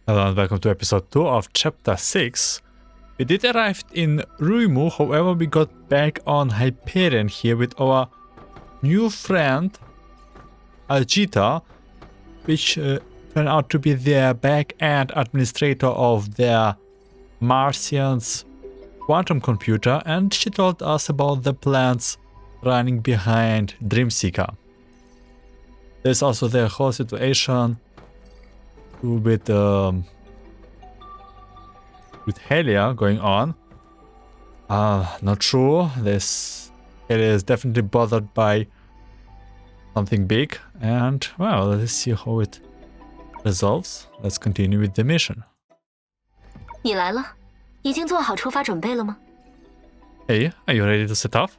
Hello and welcome to episode 2 of chapter 6. We did arrive in Ruimu, however we got back on Hyperion here with our new friend Ajita, which turned out to be their back-end administrator of their Martian's quantum computer, and she told us about the plans running behind Dreamseeker. There's also the whole situation with Helia going on. Not sure. This Helia is definitely bothered by something big, and well, let's see how it resolves. Let's continue with the mission. 你来了，已经做好出发准备了吗？ Hey, are you ready to set off?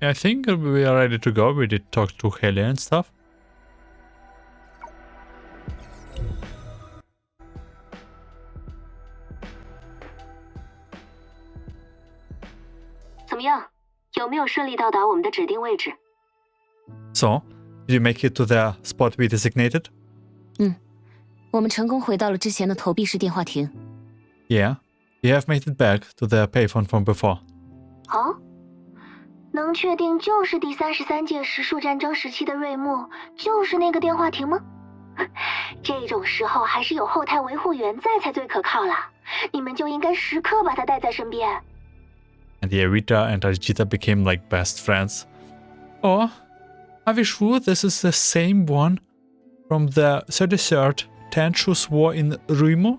I think we are ready to go. We did talk to Helia and stuff. 怎么样？有没有顺利到达我们的指定位置？ So, did you make it to the spot we designated? 我们成功回到了之前的投币式电话亭。 Yeah, we have made it back to the payphone from before. 哦，能确定就是第33届时数战争时期的瑞木，就是那个电话亭吗？这种时候还是有后台维护员在才最可靠啦，你们就应该时刻把他带在身边。 And Rita and Ajita became like best friends. Oh, are we sure this is the same one from the 33rd Ten Shus War in Ruimu?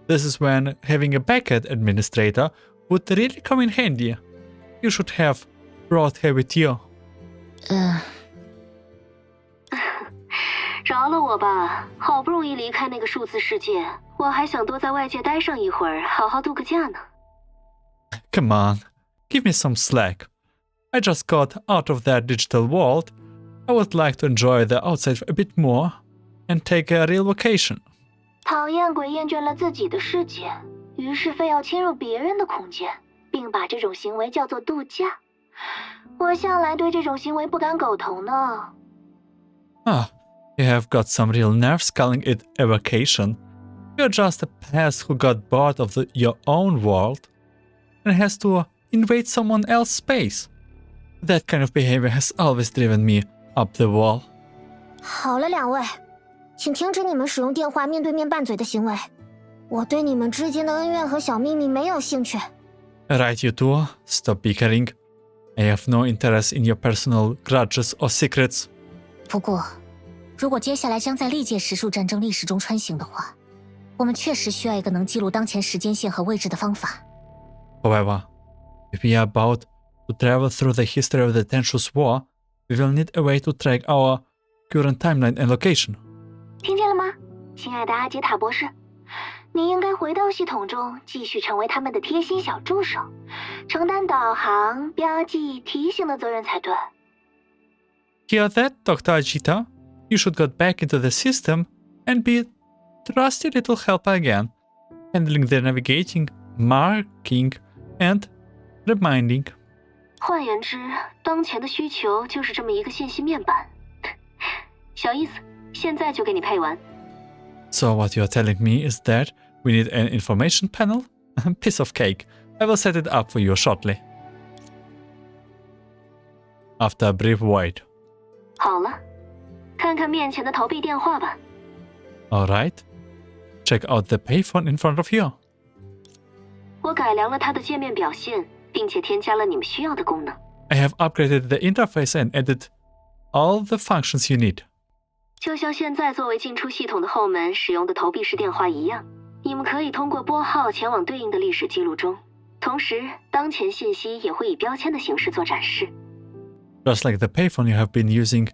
This is when having a backend administrator would really come in handy. You should have brought her with you. 饶了我吧，好不容易离开那个数字世界，我还想多在外界待上一会儿，好好度个假呢。 Come on, give me some slack. I just got out of that digital world. I would like to enjoy the outside a bit more and take a real vacation. 讨厌鬼厌倦了自己的世界，于是非要侵入别人的空间，并把这种行为叫做度假。我向来对这种行为不敢苟同呢。 You have got some real nerves calling it a vacation. You're just a pest who got bored of your own world and has to invade someone else's space. That kind of behavior has always driven me up the wall. 好了，两位，请停止你们使用电话面对面拌嘴的行为。我对你们之间的恩怨和小秘密没有兴趣。 Right, you two. Stop bickering. I have no interest in your personal grudges or secrets. 不过，如果接下来将在历届时数战争历史中穿行的话，我们确实需要一个能记录当前时间线和位置的方法。 However, if we are about to travel through the history of the Ten Shus War, we will need a way to track our current timeline and location. 听见了吗，亲爱的阿杰塔博士？你应该回到系统中，继续成为他们的贴心小助手，承担导航、标记、提醒的责任才对。 Hear that, Dr. Ajita? You should get back into the system and be trusty little helper again, handling the navigating, marking, and reminding. 换言之，当前的需求就是这么一个信息面板。小意思，现在就给你配完。 So what you're telling me is that we need an information panel? Piece of cake. I will set it up for you shortly. After a brief wait. 好了，看看面前的投币电话吧。 Alright. Check out the payphone in front of you. 我改良了它的界面表现，并且添加了你们需要的功能。 I have upgraded the interface and added all the functions you need. 就像现在作为进出系统的后门使用的投币式电话一样，你们可以通过拨号前往对应的历史记录中，同时当前信息也会以标签的形式做展示。 Just like the payphone you have been using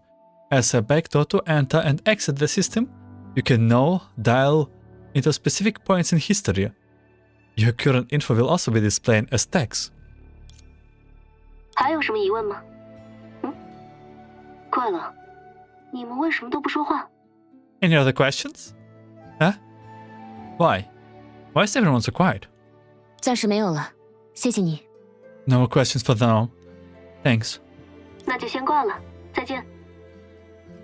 as a backdoor to enter and exit the system, you can now dial into specific points in history. Your current info will also be displayed as text. 还有什么疑问吗？怪了，你们为什么都不说话？ Any other questions? Huh? Why? Why is everyone so quiet? 暂时没有了，谢谢你。 No more questions for now. Thanks. 那就先挂了，再见。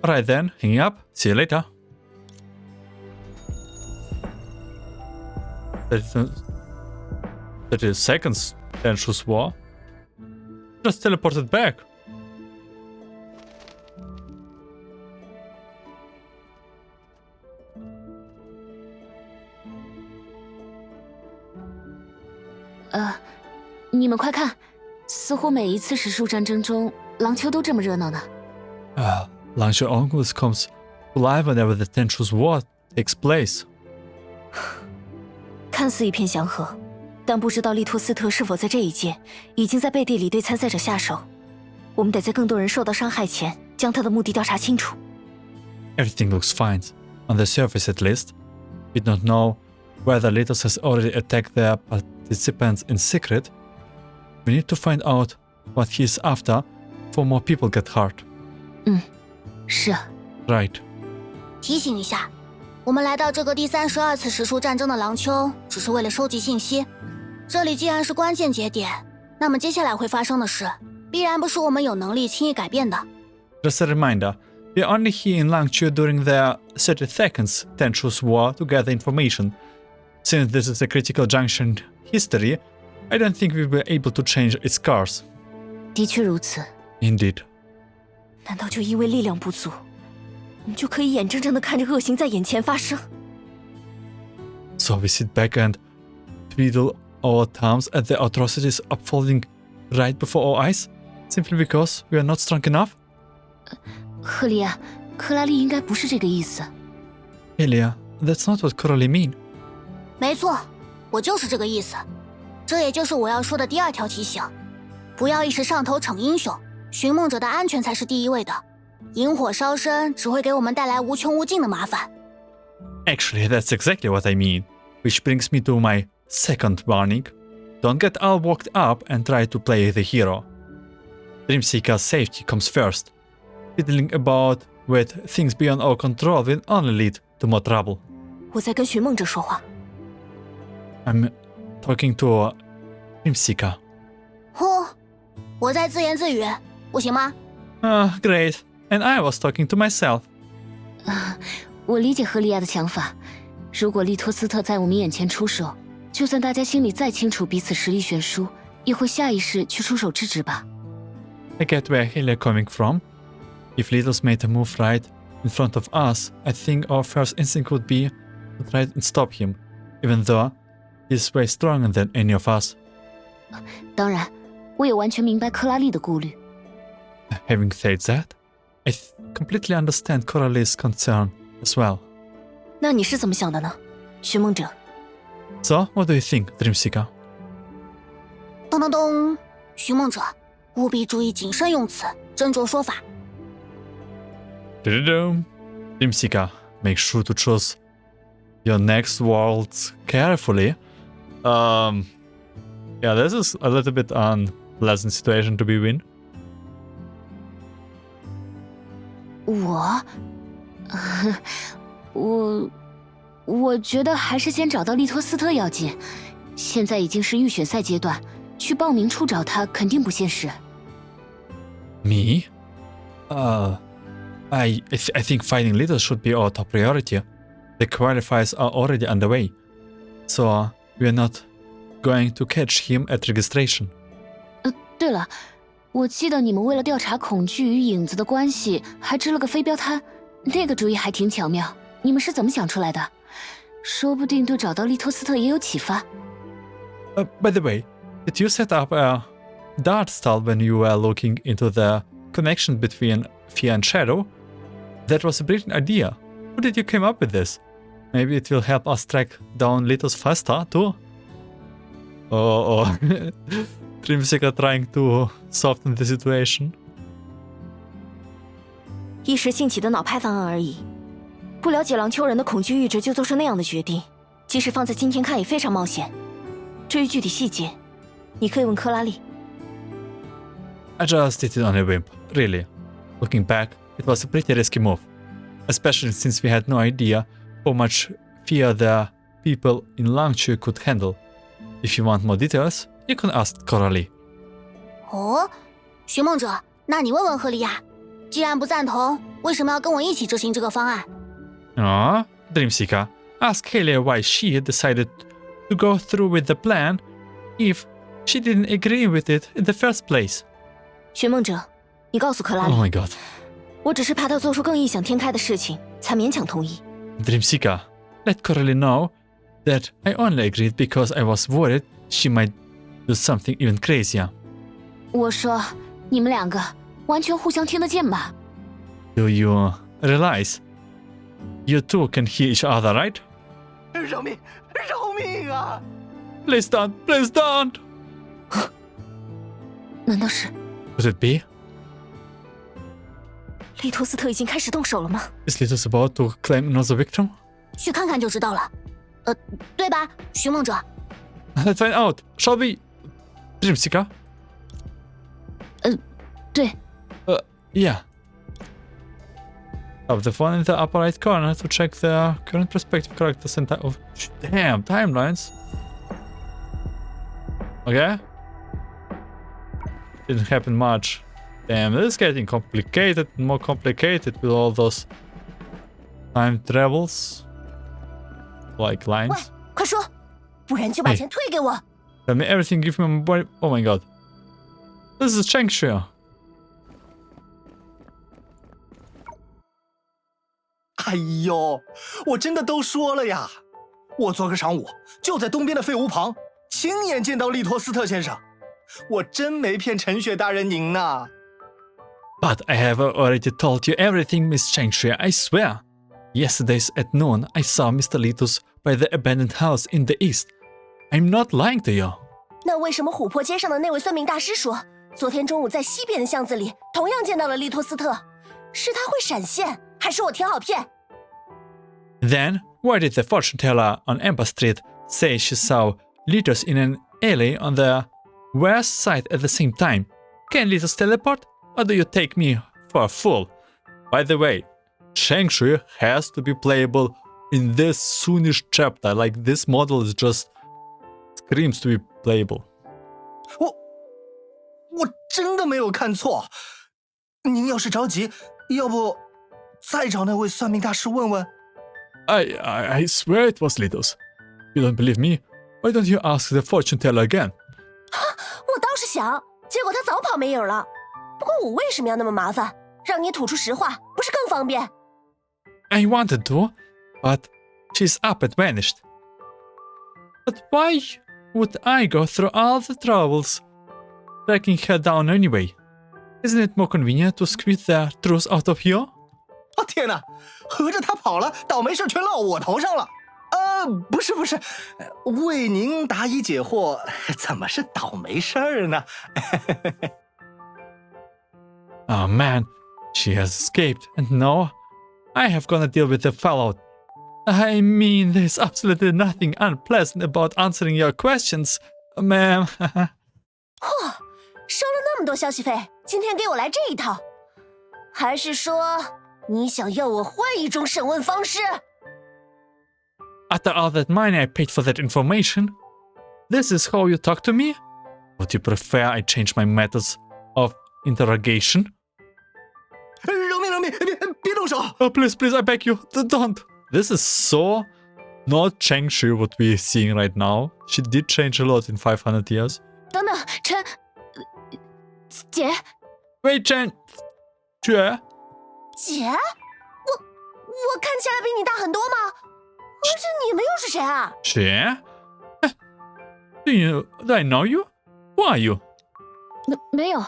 Alright then, hanging up. See you later. 32nd Ten Shus War. Just teleported back.你们快看，似乎每一次史书战争中，廊丘都这么热闹呢。Langshore always comes alive whenever the Ten Shus War takes place. 看似一片祥和，但不知道利托斯特是否在这一届已经在背地里对参赛者下手。我们得在更多人受到伤害前，将他的目的调查清楚。Everything looks fine, on the surface at least. We don't know whether Litost has already attacked their participants in secret. We need to find out what he is after before more people get hurt. 是啊。Right. 提醒一下，我们来到这个第32次实数战争的廊丘，只是为了收集信息。这里既然是关键节点，那么接下来会发生的事，必然不是我们有能力轻易改变的。Just a reminder, we are only here in Langchu during the 32nd Ten Shus War to gather information. Since this is a critical junction in history, I don't think we will be able to change its course. 的确如此。Indeed. 难道就因为力量不足，我们就可以眼睁睁地看着恶行在眼前发生？ So we sit back and twiddle our thumbs at the atrocities unfolding right before our eyes, simply because we are not strong enough? 赫利亚，克拉丽应该不是这个意思。Helia, that's not what Coralie mean. 没错，我就是这个意思。这也就是我要说的第二条提醒：不要一时上头逞英雄，寻梦者的安全才是第一位的。引火烧身只会给我们带来无穷无尽的麻烦。Actually, that's exactly what I mean. Which brings me to my second warning. Don't get all worked up and try to play the hero. Dreamseeker's safety comes first. Fiddling about with things beyond our control will only lead to more trouble. 我在跟寻梦者说话。I'm talking to Dreamseeker. 我在自言自语，不行吗？ Great. And I was talking to myself. 我理解赫利亚的想法。如果利托斯特在我们眼前出手，就算大家心里再清楚彼此实力悬殊，也会下意识去出手制止吧。I get where Helia coming from. If Litost made a move right in front of us, I think our first instinct would be to try and stop him, even though he's way stronger than any of us. 当然，我也完全明白克拉丽的顾虑。Having said that, I completely understand Coralie's concern as well. 那你是怎么想的呢，寻梦者？ So, what do you think, Dreamseeker? 咚咚咚！寻梦者，务必注意谨慎用词，斟酌说法。Dreamseeker, make sure to choose your next words carefully. Yeah, this is a little bit unpleasant situation to be in. 我觉得还是先找到利托斯特要紧。现在已经是预选赛阶段，去报名处找他肯定不现实。Me? I think fighting Litost should be our top priority. The qualifiers are already underway, so we are not going to catch him at registration. 对了，我记得你们为了调查恐惧与影子的关系，还支了个飞镖摊，那个主意还挺巧妙。你们是怎么想出来的？说不定对找到利托斯特也有启发。By the way, did you set up a dart stall when you were looking into the connection between fear and shadow? That was a brilliant idea. How did you come up with this? Maybe it will help us track down Litost faster too. Oh, Dreamseeker trying to soften the situation. 一时兴起的脑派方案而已。不了解廊丘人的恐惧阈值就做出那样的决定，即使放在今天看也非常冒险。至于具体细节，你可以问克拉丽。I just did it on a whim, really. Looking back, it was a pretty risky move, especially since we had no idea how much fear the people in Langchu could handle. If you want more details, you can ask Coralie. 哦，寻梦者，那你问问赫利亚，既然不赞同，为什么要跟我一起执行这个方案？ Dreamseeker, ask Helia why she decided to go through with the plan if she didn't agree with it in the first place. 寻梦者，你告诉克拉丽 Oh my god. 我只是怕她做出更异想天开的事情，才勉强同意。Dreamseeker, let Coralie know that I only agreed because I was worried she might do something even crazier. 我说，你们两个完全互相听得见吧？ Do you realize you two can hear each other, right? 饶命！饶命啊！ Please don't! Please don't! 难道是 Could it be? 利托斯特已经开始动手了吗？ Is Litost about to claim another victim? 去看看就知道了。对吧，寻梦者？ Let's find out, shall we? Dreamseeker? 对， Yeah. Tap the phone in the upper right corner to check the current perspective characters and damn timelines. Okay. Didn't happen much. Damn, this is getting complicated, more complicated with all those time travels. Like 喂 lines.，快说，不然就把哎钱退给我。 Tell me everything, give me my body. Oh my god. This is Chenxue. 哎呦，我真的都说了呀！我昨个晌午就在东边的废屋旁，亲眼见到利托斯特先生，我真没骗陈雪大人您呐。 But I have already told you everything, Miss Chenxue, I swear. Yesterday at noon, I saw Mr. Litost by the abandoned house in the east. I'm not lying to you. 那为什么琥珀街上的那位算命大师说，昨天中午在西边的巷子里同样见到了利托斯特？是他会闪现，还是我挺好骗？ Then, why did the fortune teller on Amber Street say she saw Litost in an alley on the west side at the same time? Can Litost teleport? Or do you take me for a fool? By the way, Chenxue has to be playable in this soonish chapter. Like, this model is just screams to be playable. 我真的没有看错。您要是着急，要不再找那位算命大师问问？ I swear it was Litost. You don't believe me? Why don't you ask the fortune teller again? 我倒是想，结果他早跑没影了。不过我为什么要那么麻烦？让你吐出实话，不是更方便？ I wanted to, but she's up and vanished. But why would I go through all the troubles tracking her down anyway? Isn't it more convenient to squeeze the truth out of you? 哦天哪，合着他跑了，倒霉事全落我头上了。不是，为您答疑解惑，怎么是倒霉事儿呢？ Oh man, she has escaped, and now I have gonna deal with the fallout. I mean, there's absolutely nothing unpleasant about answering your questions, ma'am. 收了那么多消息费，今天给我来这一套，还是说你想要我换一种审问方式？ After all that money I paid for that information, this is how you talk to me? Would you prefer I change my methods of interrogation? 饶命，别动手！ Oh, please, I beg you, don't. This is so not Chenxue what we're seeing right now. She did change a lot in 500 years. 等等，姐， Wait, Chenxue? 姐，我看起来比你大很多吗？而且你们又是谁啊？ Che? Do I know you? Who are you? 没有，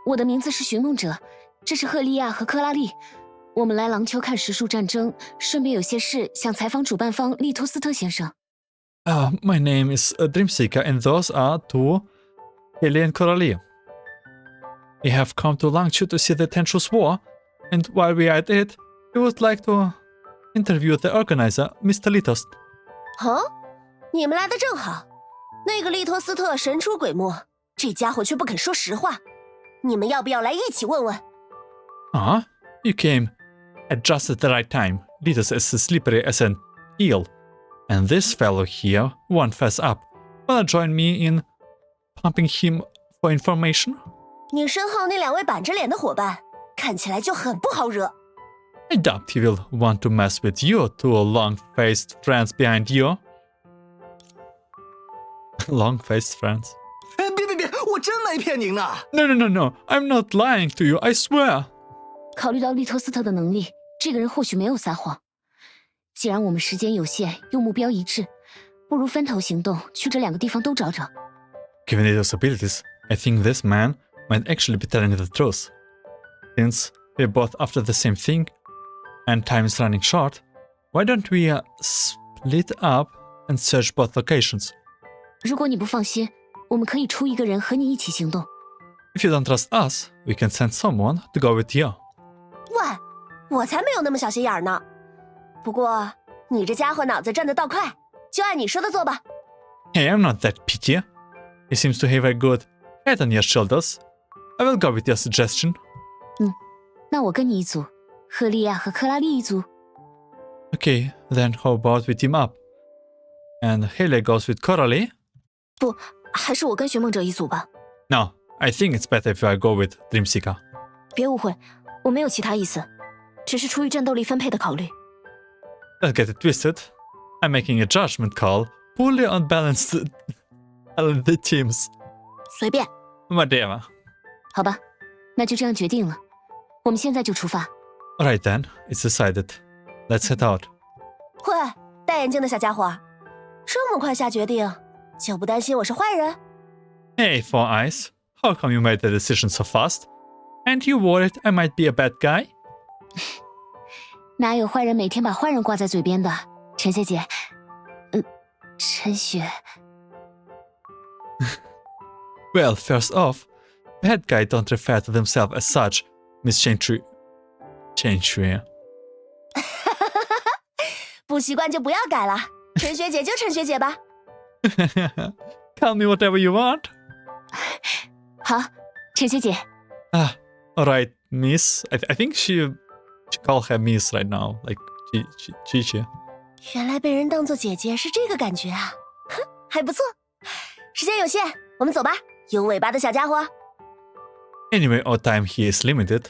我的名字是寻梦者，这是赫利亚和克拉丽。我们来廊丘看时数战争，顺便有些事想采访主办方利托斯特先生。My name is Dreamseeker, and those are two Helia and Coralie. We have come to Langchu to see the Ten Shus War, and while we are at it, we would like to interview the organizer, Mr. Litost. 你们来的正好。那个利托斯特神出鬼没，这家伙却不肯说实话。你们要不要来一起问问？ You came at just the right time. Litost is as slippery as an eel, and this fellow here won't fess up. Wanna join me in pumping him for information? 你身后那两位板着脸的伙伴，看起来就很不好惹。 I doubt he will want to mess with you two long-faced friends behind you. Long-faced friends. 别，我真没骗您呢。No, I'm not lying to you, I swear. 考虑到利托斯特的能力，这个人或许没有撒谎。既然我们时间有限，又目标一致，不如分头行动，去这2个地方都找找。Given Lito's abilities, I think this man might actually be telling the truth. Since we're both after the same thing, and time is running short, why don't we split up and search both locations? 如果你不放心，我们可以出一个人和你一起行动。 If you don't trust us, we can send someone to go with you. 喂，我才没有那么小心眼儿呢。不过你这家伙脑子转得倒快，就按你说的做吧。 Hey, I'm not that picky. You seem to have a good head on your shoulders. I will go with your suggestion. 那我跟你一组，赫利亚和克拉丽一组。 Okay, then how about we team up? And Helia goes with Coralie? 不，还是我跟寻梦者一组吧。 No, I think it's better if I go with Dreamseeker. 别误会，我没有其他意思，只是出于战斗力分配的考虑。 Don't get it twisted. I'm making a judgment call purely on balanced the teams. 随便。 Whatever. 好吧，那就这样决定了。我们现在就出发。 Alright then, it's decided. Let's head out. 喂，戴眼镜的小家伙，这么快下决定，就不担心我是坏人？ Hey, Four Eyes. How come you made the decision so fast? Aren't you worried I might be a bad guy? 哪有坏人每天把坏人挂在嘴边的？陈学姐，陈雪。Well, first off, bad guys don't refer to themselves as such, Miss Chenxue. 不习惯就不要改了，陈学姐就陈学姐吧。Call me whatever you want. 好，陈学姐。 Alright, Miss. I think she call her Miss right now, like Chi. 原来被人当做姐姐是这个感觉啊，哼，还不错。时间有限，我们走吧，有尾巴的小家伙。 Anyway, our time here is limited.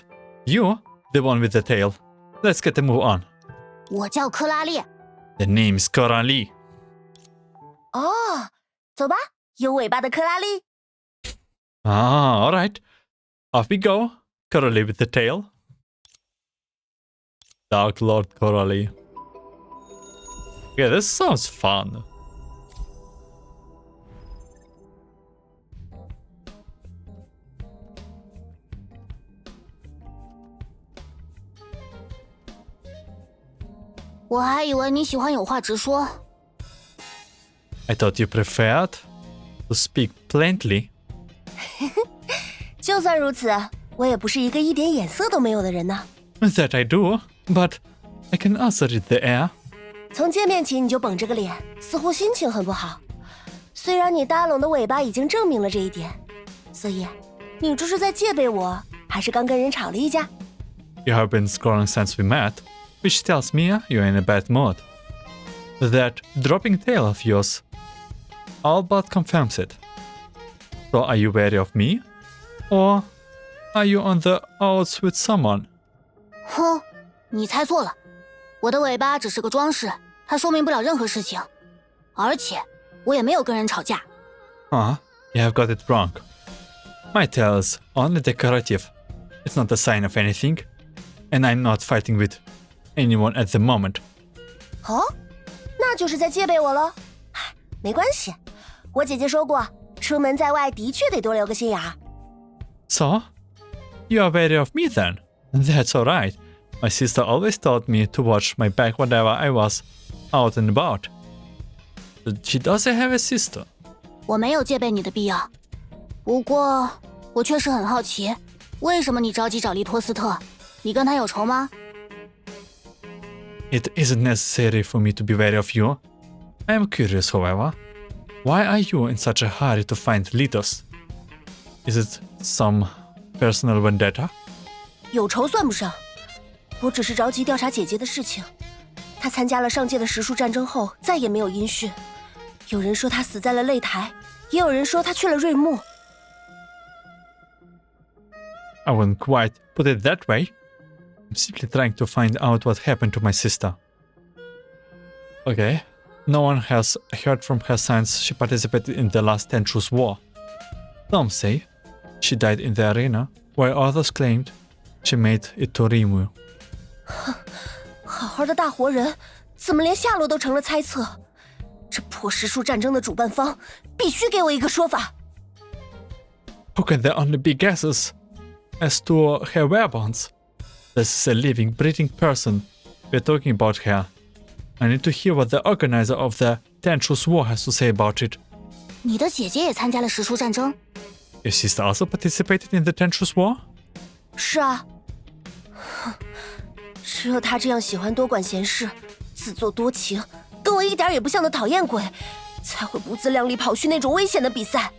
You, the one with the tail. Let's get a move on. 我叫克拉丽。 The name is Coralie. 哦，走吧，有尾巴的克拉丽。 Alright. Off we go. Coralie with the tail. Dark Lord Coralie. Yeah, this sounds fun. “我还以为你喜欢有话直说。 I thought you preferred to speak plainly. 就算如此，我也不是一个一点眼色都没有的人呢。 That I do, but I can also read the air. 从见面起你就绷着个脸，似乎心情很不好。虽然你搭拢的尾巴已经证明了这一点，所以你这是在戒备我，还是刚跟人吵了一架？ You have been scrolling since we met, which tells me you're in a bad mood. That dropping tail of yours all but confirms it. So are you wary of me? Or are you on the outs with someone? 哼，你猜错了，我的尾巴只是个装饰，它说明不了任何事情，而且我也没有跟人吵架。You have got it wrong. My tail is only decorative. It's not a sign of anything. And I'm not fighting with anyone at the moment. 哦，那就是在戒备我喽。没关系，我姐姐说过，出门在外的确得多留个心眼儿。 So, you are wary of me then? That's alright. My sister always told me to watch my back whenever I was out and about. She doesn't have a sister. 我没有戒备你的必要，不过我确实很好奇，为什么你着急找利托斯特？你跟他有仇吗？ It isn't necessary for me to be wary of you. I am curious, however. Why are you in such a hurry to find Litost? Is it some personal vendetta? 有仇算不上，我只是着急调查姐姐的事情。她参加了上届的实数战争后，再也没有音讯。有人说她死在了擂台，也有人说她去了瑞木。 I wouldn't quite put it that way. I'm simply trying to find out what happened to my sister. Okay, no one has heard from her since she participated in the last Ten Shus War. Some say she died in the arena, while others claimed she made it to Rimuru. 好好的大活人，怎么连下落都成了猜测？这破实数战争的主办方必须给我一个说法。How can there only be guesses as to her whereabouts? This is a living, breathing person. We're talking about her. I need to hear what the organizer of the Ten Shus War has to say about it. 你的姐姐也参加了实数战争？ Your sister also participated in the Ten Shus War? 是啊，只有他这样喜欢多管闲事、自作多情、跟我一点也不像的讨厌鬼，才会不自量力跑去那种危险的比赛。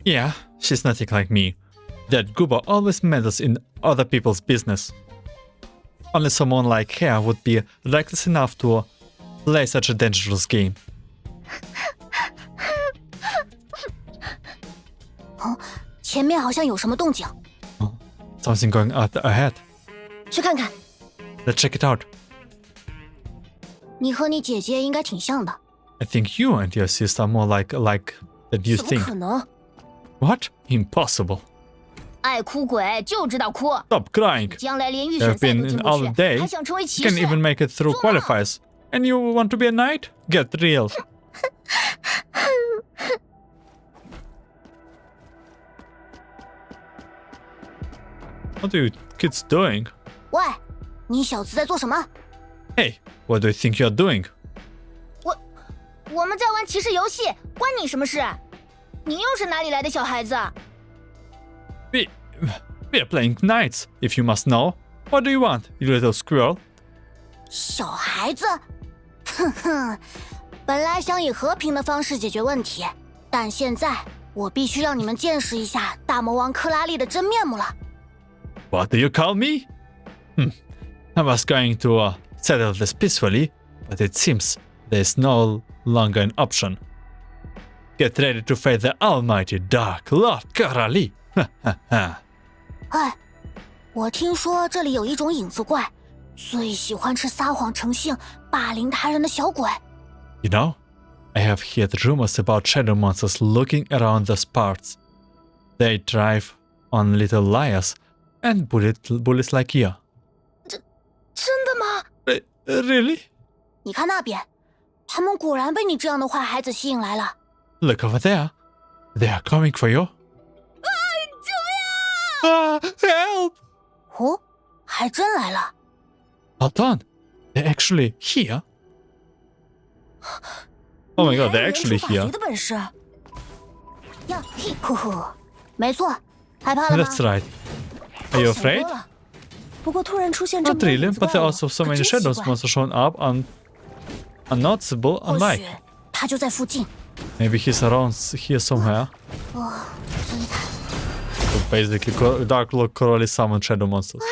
Yeah, she's nothing like me. That goober always meddles in other people's business. Only someone like her would be reckless enough to play such a dangerous game. 前面好像有什么动静。Something going out ahead. 去看看。 Let's check it out. 你和你姐姐应该挺像的。 I think you and your sister are more like than you 怎么可 think. 能？ What? Impossible. 爱哭鬼就知道哭， Stop crying. 将来连预 There 选 have 赛 been 都进 in 不 our 去， day. 还想成为骑 Can't 士？ even make it through qualifiers. And you want to be a knight? Get real. What are you kids doing? 喂，你小子在做什么？ Hey, what do you think you're doing? 我们在玩骑士游戏，关你什么事？你又是哪里来的小孩子？ We are playing knights, if you must know. What do you want, you little squirrel? 小孩子？哼哼，本来想以和平的方式解决问题，但现在我必须让你们见识一下大魔王克拉丽的真面目了。 What do you call me? I was going to settle this peacefully, but it seems there's no longer an option. Get ready to face the almighty Dark Lord Coralie. 哎，我听说这里有一种影子怪，最喜欢吃撒谎成性、霸凌他人的小鬼。 You know, I have heard rumors about shadow monsters looking around those parts. They drive on little liars and bullies like you. 真的吗？ Really? 你看那边，他们果然被你这样的坏孩子吸引来了。 Look over there. They are coming for you. 救命 Help! 哦，还真来了。 Hold on. They're actually here. Oh my god, they're actually 你还有 here. 人出法随的本事。呀嘿，呼呼，没错，害怕了吗？ That's right. Are you 想多 afraid? 了。不过突然出现这么 Not 多 really, 影子 but 怪 there are 物 also so 可 many 真奇 shadows 怪 monsters showing up unnoticeable 或 unlike. 许他就在附近。 Maybe he's around here somewhere. 哦，真惨， So basically, Dark Lord Coralie summoned shadow monsters.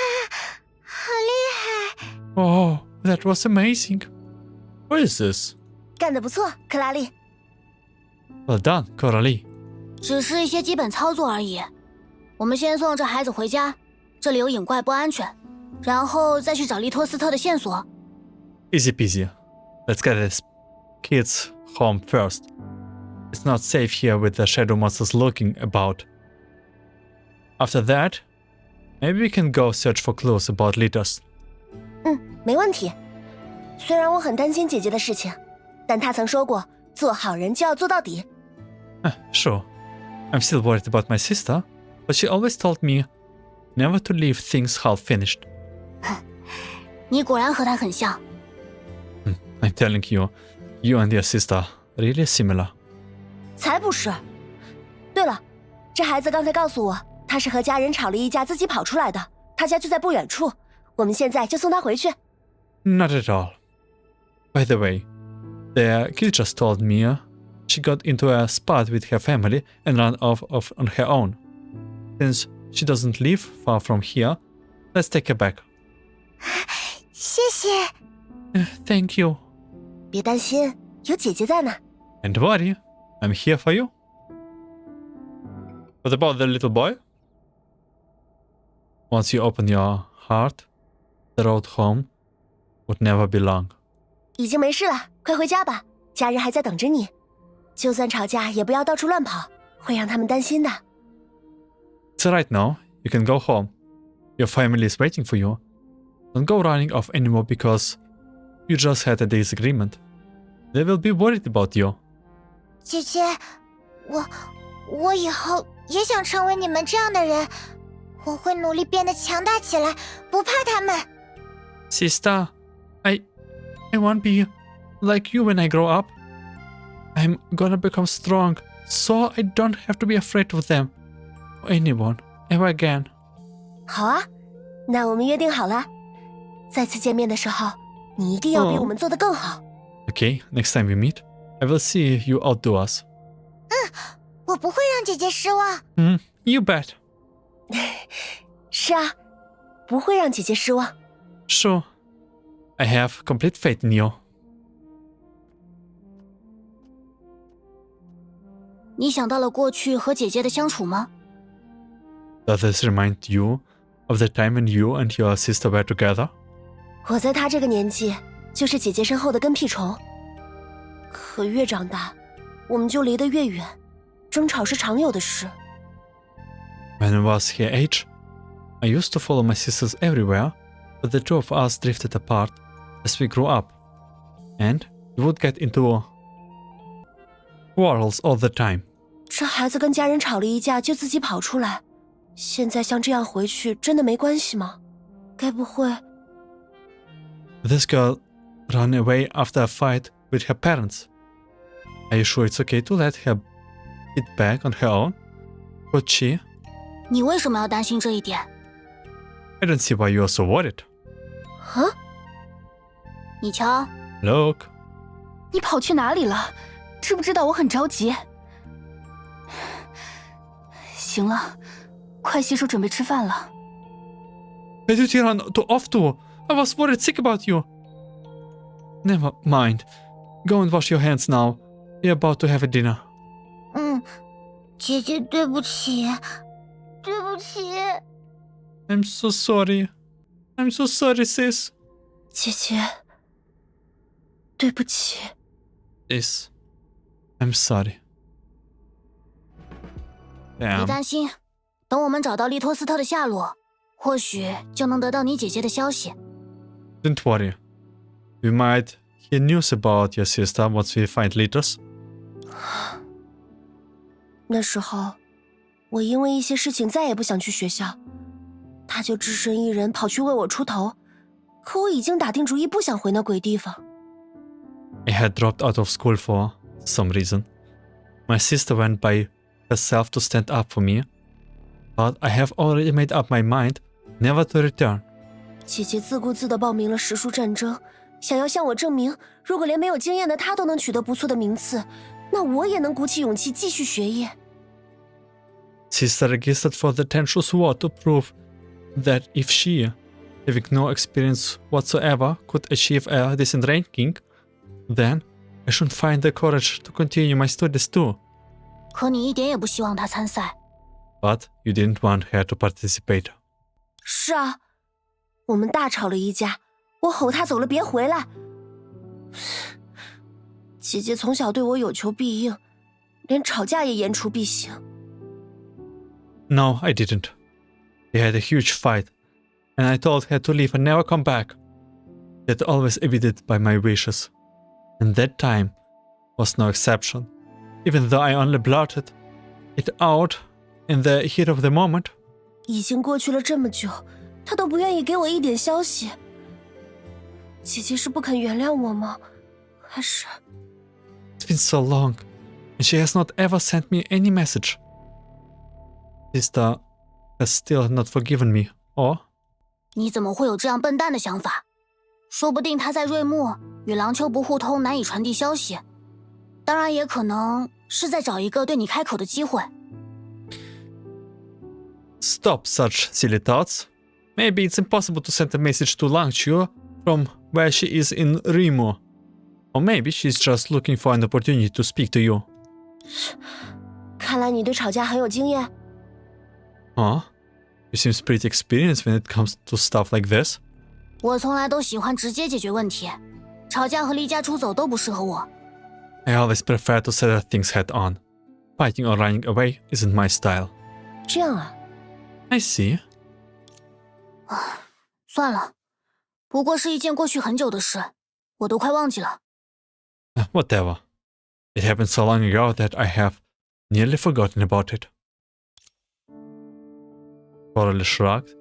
好厉害！ Oh, that was amazing. What is this? 干得不错，克拉丽。 Well done, Coralie. 只是一些基本操作而已。我们先送这孩子回家，这里有影怪不安全，然后再去找利托斯特的线索。 Easy peasy. Let's get this kids home first. It's not safe here with the shadow monsters looking about. After that, maybe we can go search for clues about Litost. 没问题。虽然我很担心姐姐的事情，但她曾说过，做好人就要做到底。 Sure. I'm still worried about my sister, but she always told me never to leave things half finished. 你果然和他很像。 I'm telling you, you and your sister really similar. 才不是。对了，这孩子刚才告诉我，他是和家人吵了一架，自己跑出来的。他家就在不远处，我们现在就送他回去。 Not at all. By the way, the kid just told me she got into a spot with her family and ran off on her own. Since she doesn't live far from here, let's take her back. 谢谢。 Thank you. 别担心，有姐姐在呢。 And don't worry, I'm here for you. What about the little boy? Once you open your heart, the road home would never be long. 已经没事了，快回家吧，家人还在等着你。就算吵架，也不要到处乱跑，会让他们担心的。So right now, you can go home. Your family is waiting for you. Don't go running off anymore because you just had a disagreement. They will be worried about you. 姐姐，我以后也想成为你们这样的人，我会努力变得强大起来，不怕他们。Sister, I won't be like you when I grow up. I'm gonna become strong, so I don't have to be afraid of them or anyone ever again. 好啊，那我们约定好了，再次见面的时候，你一定要比我们做得更好。Okay, next time we meet, I will see you outdoors. 我不会让姐姐失望。You bet. 是啊，不会让姐姐失望。Sure. I have complete faith in you. 你想到了过去和姐姐的相处吗？ Does this remind you of the time when you and your sister were together? 我在她这个年纪，就是姐姐身后的跟屁虫。可越长大，我们就离得越远，争吵是常有的事。When I was her age, I used to follow my sisters everywhere, but the two of us drifted apart as we grew up, and we would get into quarrels all the time. 这孩子跟家人吵了一架就自己跑出来，现在像这样回去真的没关系吗？该不会 This girl ran away after a fight with her parents. Are you sure it's okay to let her get back on her own? Could she? 你为什么要担心这一点？ I don't see why you are so worried. 啊？你瞧， Look, 你跑去哪里了？知不知道我很着急？行了，快洗手准备吃饭了。 where did you run off to? I was worried sick about you. Never mind. Go and wash your hands now. We're about to have a dinner. 姐姐，对不起，对不起。I'm so sorry. I'm so sorry, sis. 姐姐，对不起。 Sis, I'm sorry. 别 Damn. 担心，等我们找到利托斯特的下落，或许就能得到你姐姐的消息。 Don't worry. We might hear news about your sister once we find Litost. 那时候，我因为一些事情再也不想去学校，他就只身一人跑去为我出头。可我已经打定主意不想回那鬼地方。 I had dropped out of school for some reason. My sister went by herself to stand up for me, but I have already made up my mind never to return. 姐姐自顾自地报名了时数战争，想要向我证明，如果连没有经验的她都能取得不错的名次，那我也能鼓起勇气继续学业。 Sister registered for the Ten Shus War to prove that if she, having no experience whatsoever, could achieve a decent ranking, then I should find the courage to continue my studies too. 可你一点也不希望她参赛。 But you didn't want her to participate. 是啊，我们大吵了一架，我吼她走了别回来。姐姐从小对我有求必应，连吵架也言出必行。 No, I didn't. We had a huge fight, and I told her to leave and never come back. Yet always abided by my wishes. And that time was no exception. Even though I only blurted it out in the heat of the moment. 已经过去了这么久，她都不愿意给我一点消息。姐姐是不肯原谅我吗？还是 It's been so long, and she has not ever sent me any message. Sister has still not forgiven me, or? 你怎么会有这样笨蛋的想法？说不定她在瑞木与廊丘不互通，难以传递消息。当然，也可能是在找一个对你开口的机会。 Stop such silly thoughts. Maybe it's impossible to send a message to Langchu from where she is in Rimu. Or maybe she's just looking for an opportunity to speak to you. 看来你对吵架很有经验。 Huh? You seem pretty experienced when it comes to stuff like this. 我从来都喜欢直接解决问题，吵架和离家出走都不适合我。I always prefer to settle things head on. Fighting or running away isn't my style. 这样啊， I see. 算了，不过是一件过去很久的事，我都快忘记了。Whatever. It happened so long ago that I have nearly forgotten about it. Coralie shrugged,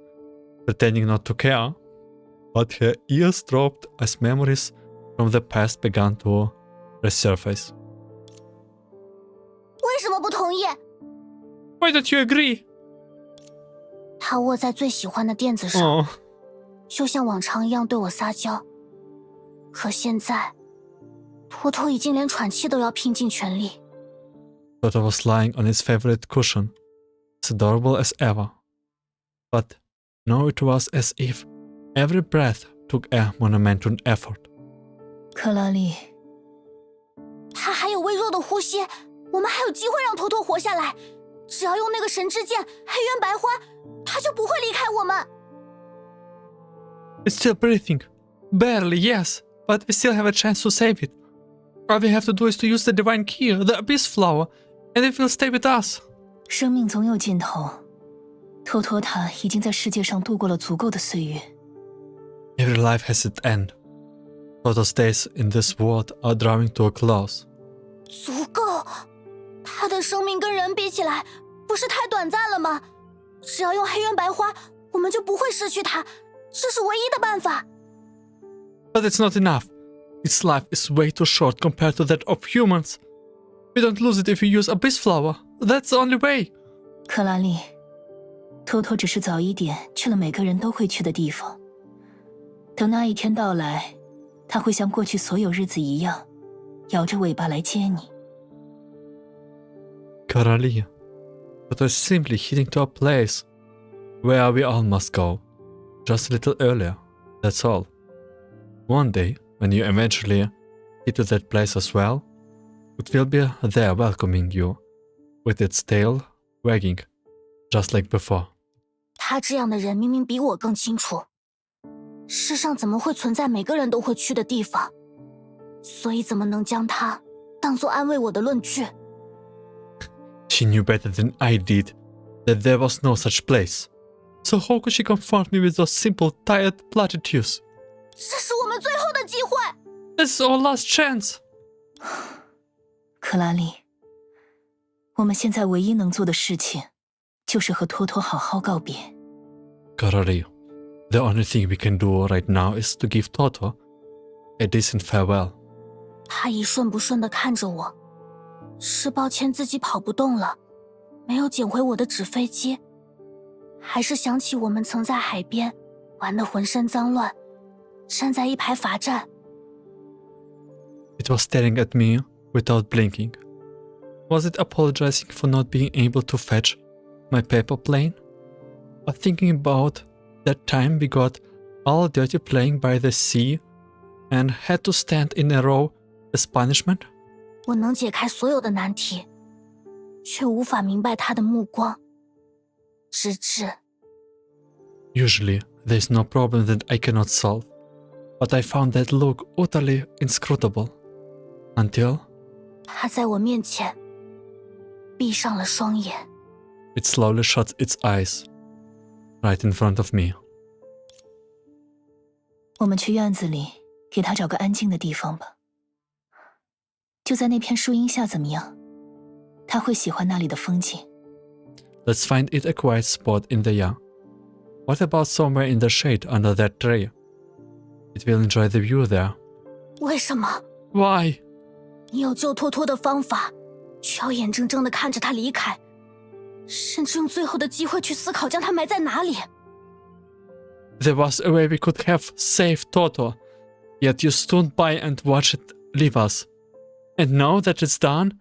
pretending not to care, but her ears dropped as memories from the past began to resurface. 为什么不同意？ Why don't you agree? 他卧在最喜欢的垫子上， Oh, 就像往常一样对我撒娇。可现在，托托已经连喘气都要拼尽全力。 Toto was lying on his favorite cushion, as adorable as ever. But now it was as if every breath took a monumental effort. 克拉丽，他还有微弱的呼吸，我们还有机会让托托活下来。只要用那个神之剑黑渊白花，他就不会离开我们。 It's still breathing. Barely, yes, but we still have a chance to save it. All we have to do is to use the divine key, the abyss flower, and it will stay with us. 生命总有尽头，托托他已经在世界上度过了足够的岁月。 Every life has its end. Toto's days in this world are drawing to a close. 足够，他的生命跟人比起来，不是太短暂了吗？只要用黑渊白花，我们就不会失去他，这是唯一的办法。 But it's not enough. Its life is way too short compared to that of humans. We don't lose it if we use abyss flower. That's the only way. 克拉丽，托托只是早一点去了每个人都会去的地方。等那一天到来，他会像过去所有日子一样，摇着尾巴来接你。 Coralie, but we're simply heading to a place where we all must go. Just a little earlier, that's all. One day, when you eventually get to that place as well, it will be there welcoming you, with its tail wagging, just like before. 他这样的人明明比我更清楚，世上怎么会存在每个人都会去的地方？所以怎么能将它当作安慰我的论据？ She knew better than I did that there was no such place. So how could she confront me with those simple, tired platitudes? 这是我们最后的机会。 This is our last chance. 克拉丽，我们现在唯一能做的事情，就是和托托好好告别。 Coralie, the only thing we can do right now is to give Toto a decent farewell. 他一瞬不瞬地看着我，是抱歉自己跑不动了，没有捡回我的纸飞机，还是想起我们曾在海边玩得浑身脏乱，站在一排罚站。 It was staring at me without blinking. Was it apologizing for not being able to fetch my paper plane? Or thinking about that time we got all dirty playing by the sea and had to stand in a row as punishment? 我能解开所有的难题，却无法明白他的目光，直至 Usually, there's no problem that I cannot solve, but I found that look utterly inscrutable. Until 他在我面前闭上了双眼。 it slowly shuts its eyes right in front of me. 我们去院子里给他找个安静的地方吧，就在那片树荫下怎么样？他会喜欢那里的风景。 Let's find it a quiet spot in the yard. What about somewhere in the shade under that tree? It will enjoy the view there. 为什么？ Why? 你有救托托的方法，却要眼睁睁地看着他离开，甚至用最后的机会去思考将他埋在哪里。 There was a way we could have saved Toto, yet you stood by and watched it leave us. And now that it's done,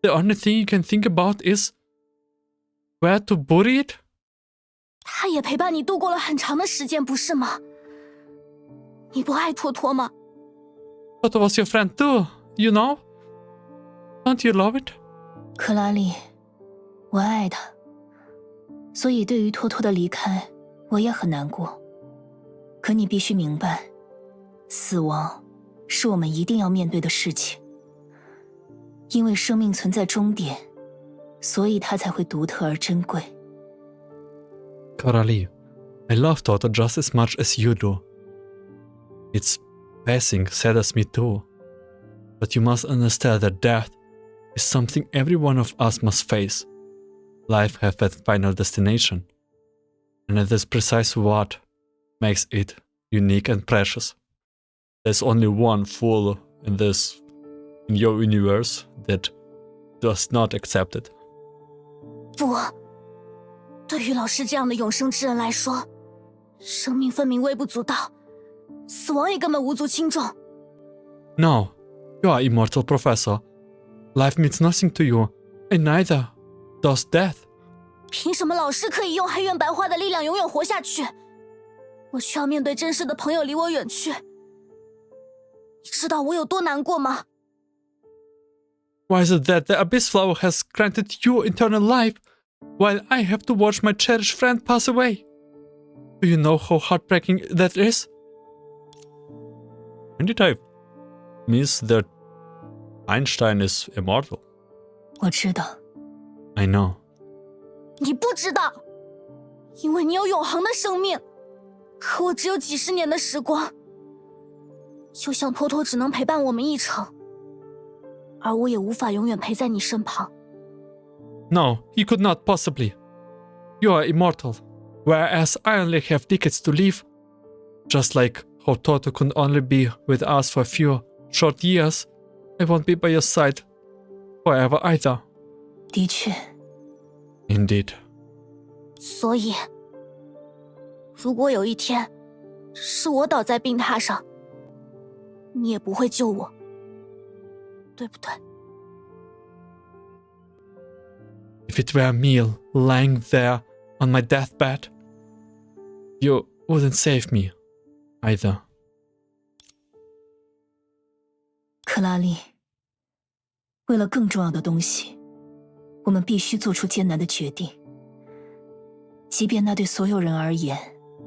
the only thing you can think about is where to bury it? 他也陪伴你度过了很长的时间，不是吗？你不爱托托吗？ Toto was your friend too, you know? Don't you love it? 克拉丽，我爱他，所以对于托托的离开，我也很难过。可你必须明白，死亡是我们一定要面对的事情。因为生命存在终点，所以它才会独特而珍贵。Coralie, I love Toto just as much as you do. Its passing saddens me too. But you must understand that death is something every one of us must face. Life has that final destination. And that is precise what makes it unique and precious. There's only one fool in your universe that does not accept it. 不，对于老师这样的永生之人来说，生命分明微不足道，死亡也根本无足轻重。No, you are immortal, Professor. Life means nothing to you, and neither does death. 凭什么老师可以用黑渊白花的力量永远活下去？我需要面对真实的朋友离我远去。你知道我有多难过吗？ Why is it that the Abyss Flower has granted you eternal life, while I have to watch my cherished friend pass away? Do you know how heartbreaking that is? When did I miss that Einstein is immortal? 我知道。 I know. 你不知道，因为你有永恒的生命，可我只有几十年的时光。就像托托只能陪伴我们一程，而我也无法永远陪在你身旁。 No, he could not possibly. You are immortal, whereas I only have decades to live. Just like how Toto could only be with us for a few short years, I won't be by your side forever either. 的确。 Indeed. 所以，如果有一天是我倒在病榻上，你也不会救我，对不对？ If it were me lying there on my deathbed, you wouldn't save me either. 克拉丽，为了更重要的东西，我们必须做出艰难的决定，即便那对所有人而言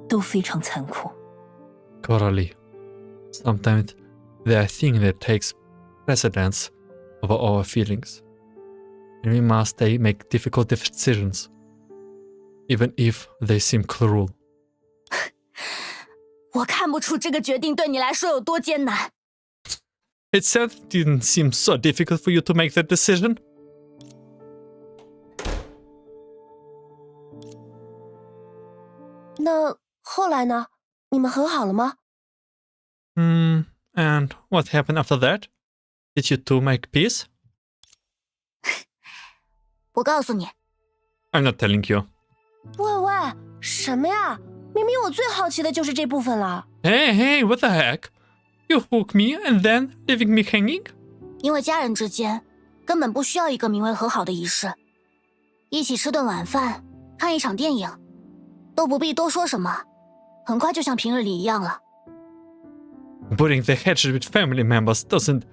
都非常残酷。 Coralie, sometimes there are things that takes precedence over our feelings, and we must make difficult decisions, even if they seem cruel. 我看不出这个决定对你来说有多艰难。 It certainly didn't seem so difficult for you to make that decision. 那后来呢？你们和好了吗？ And what happened after that? Did you two make peace? 我告诉你。 I'm not telling you. 喂喂，什么呀？明明我最好奇的就是这部分了。 Hey, what the heck? You hook me and then leaving me hanging? 因为家人之间根本不需要一个名为和好的仪式，一起吃顿晚饭，看一场电影，都不必多说什么，很快就像平日里一样了。 Burning the hatchet with family members doesn't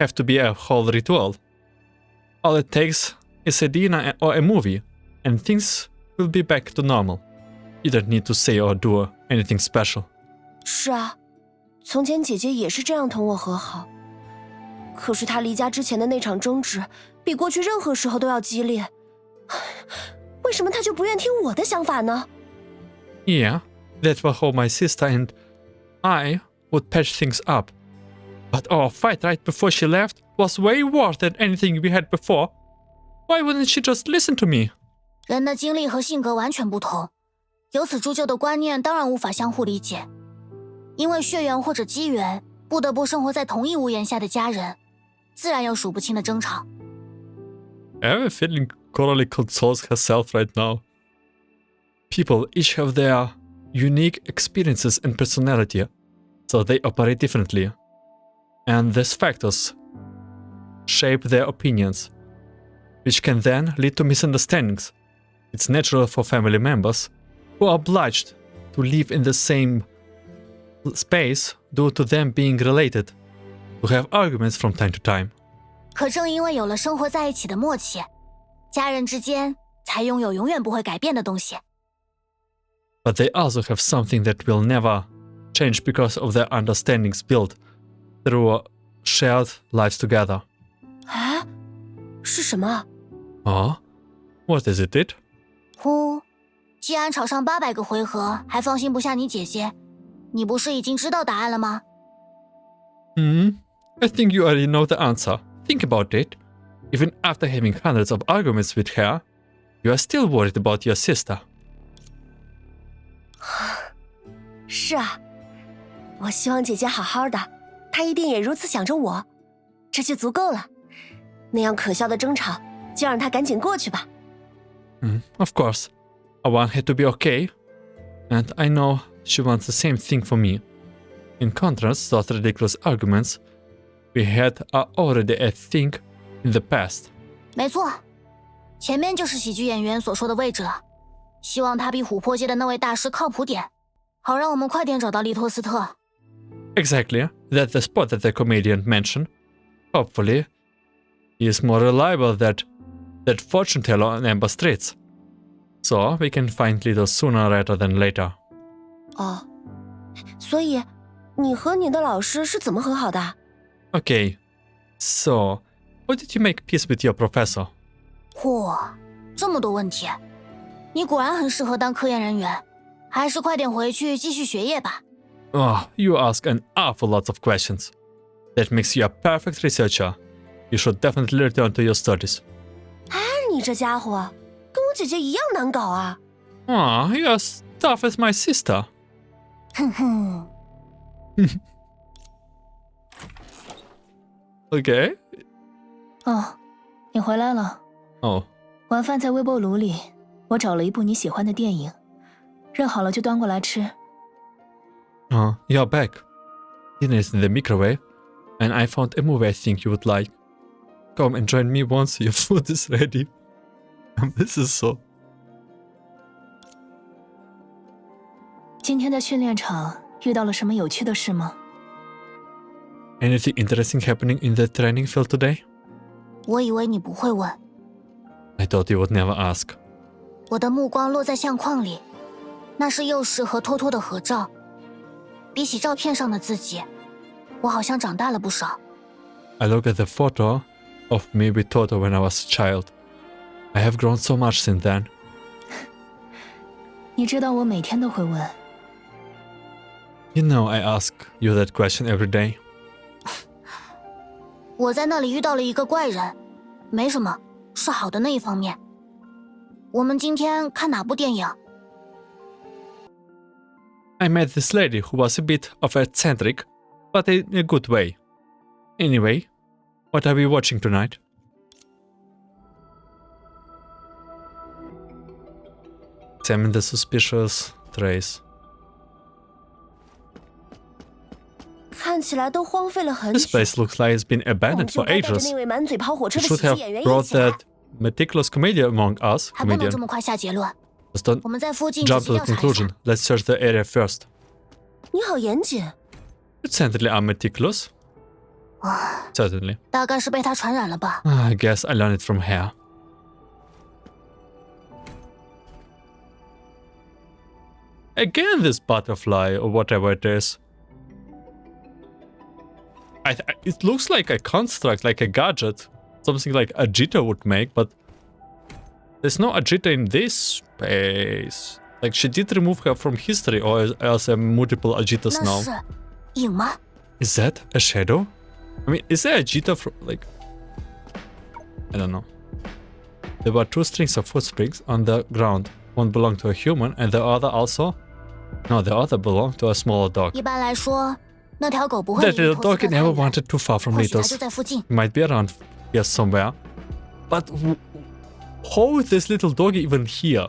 have to be a whole ritual. All it takes is a dinner or a movie, and things will be back to normal. You don't need to say or do anything special. 是啊，从前姐姐也是这样同我和好，可是她离家之前的那场争执，比过去任何时候都要激烈。为什么她就不愿听我的想法呢？ Yeah, that was how my sister and I would patch things up. But our fight right before she left was way worse than anything we had before. Why wouldn't she just listen to me? 人的经历和性格完全不同，由此铸就的观念当然无法相互理解。因为血缘或者机缘，不得不生活在同一屋檐下的家人，自然有数不清的争吵。 I have a feeling Coralie consoles herself right now. People each have their unique experiences and personality, so they operate differently. And these factors shape their opinions, which can then lead to misunderstandings. It's natural for family members who are obliged to live in the same space due to them being related to have arguments from time to time. 可正因为有了生活在一起的默契，家人之间才拥有永远不会改变的东西。 But they also have something that will never change because of their understandings built through shared lives together. 啊，是什么？ Oh? What is it? 呼，既然吵上800个回合，还放心不下你姐姐，你不是已经知道答案了吗？ I think you already know the answer. Think about it. Even after having hundreds of arguments with her, you are still worried about your sister. 是啊，我希望姐姐好好的，她一定也如此想着我，这就足够了。那样可笑的争吵，就让它赶紧过去吧。Of course. I want her to be okay. And I know she wants the same thing for me. In contrast, those ridiculous arguments we had are already a thing in the past. 没错，前面就是喜剧演员所说的位置了。希望他比琥珀界的那位大师靠谱点，好让我们快点找到利托斯特。Exactly. That's the spot that the comedian mentioned. Hopefully, he is more reliable than that fortune teller on Amber Streets. So we can find Litost sooner rather than later. 哦，所以你和你的老师是怎么和好的？ Okay. So, how did you make peace with your professor? 嚯，这么多问题，你果然很适合当科研人员，还是快点回去继续学业吧。Oh, you ask an awful lot of questions. That makes you a perfect researcher. You should definitely return to your studies. 你这家伙跟我姐姐一样难搞啊！ Ah, you are as tough as my sister. 哼哼， Okay. 哦，你回来了。 Oh. 晚饭在微波炉里，我找了一部你喜欢的电影，热好了就端过来吃。You're back. Dinner is in the microwave, and I found a movie I think you would like. Come and join me once your food is ready. This is so. 今天在训练场遇到了什么有趣的事吗？ Anything interesting happening in the training field today? 我以为你不会问。 I thought you would never ask. 我的目光落在相框里，那是幼时和托托的合照。比起照片上的自己，我好像长大了不少。 I look at the photo of me with Toto when I was a child. I have grown so much since then. 你知道我每天都会问。 You know I ask you that question every day. 我在那里遇到了一个怪人，没什么，是好的那一方面。我们今天看哪部电影？ I met this lady who was a bit of eccentric, but in a good way. Anyway, what are we watching tonight? Examine the suspicious trace. 看起来都荒废了很 This 久。 place looks like it's been 我们 abandoned 就 for 该带着 ages. 那位满嘴跑火车 We 的 should 喜 have 剧演员一 brought 起来 that。meticulous comedian among us, 还不能 comedian. 这么快下结论。 Just don't 我们在附近仔 jump 细 to 调 the 查一下 conclusion. Let's search the area first. 你好严谨， You certainly are meticulous. 啊， Certainly. 大概是被他传染了吧。 I guess I learned it from her. Again, this butterfly or whatever it is. It looks like a construct, like a gadget. Something like Ajita would make, but there's no Ajita in this space. Like, she did remove her from history, or else there are multiple Ajitas 那 now. 是影吗？ Is that a shadow? I mean, is there a Ajita from, like... I don't know. There were two strings of footprints on the ground. One belonged to a human, and the other also... No, the other belonged to a smaller dog. 一般来说，那条狗不会 That 离 little 托斯 dog 特太 never 远， wanted too far from 或许它 Litost. 就在附近。 It might be around here somewhere. But how is this little dog even here?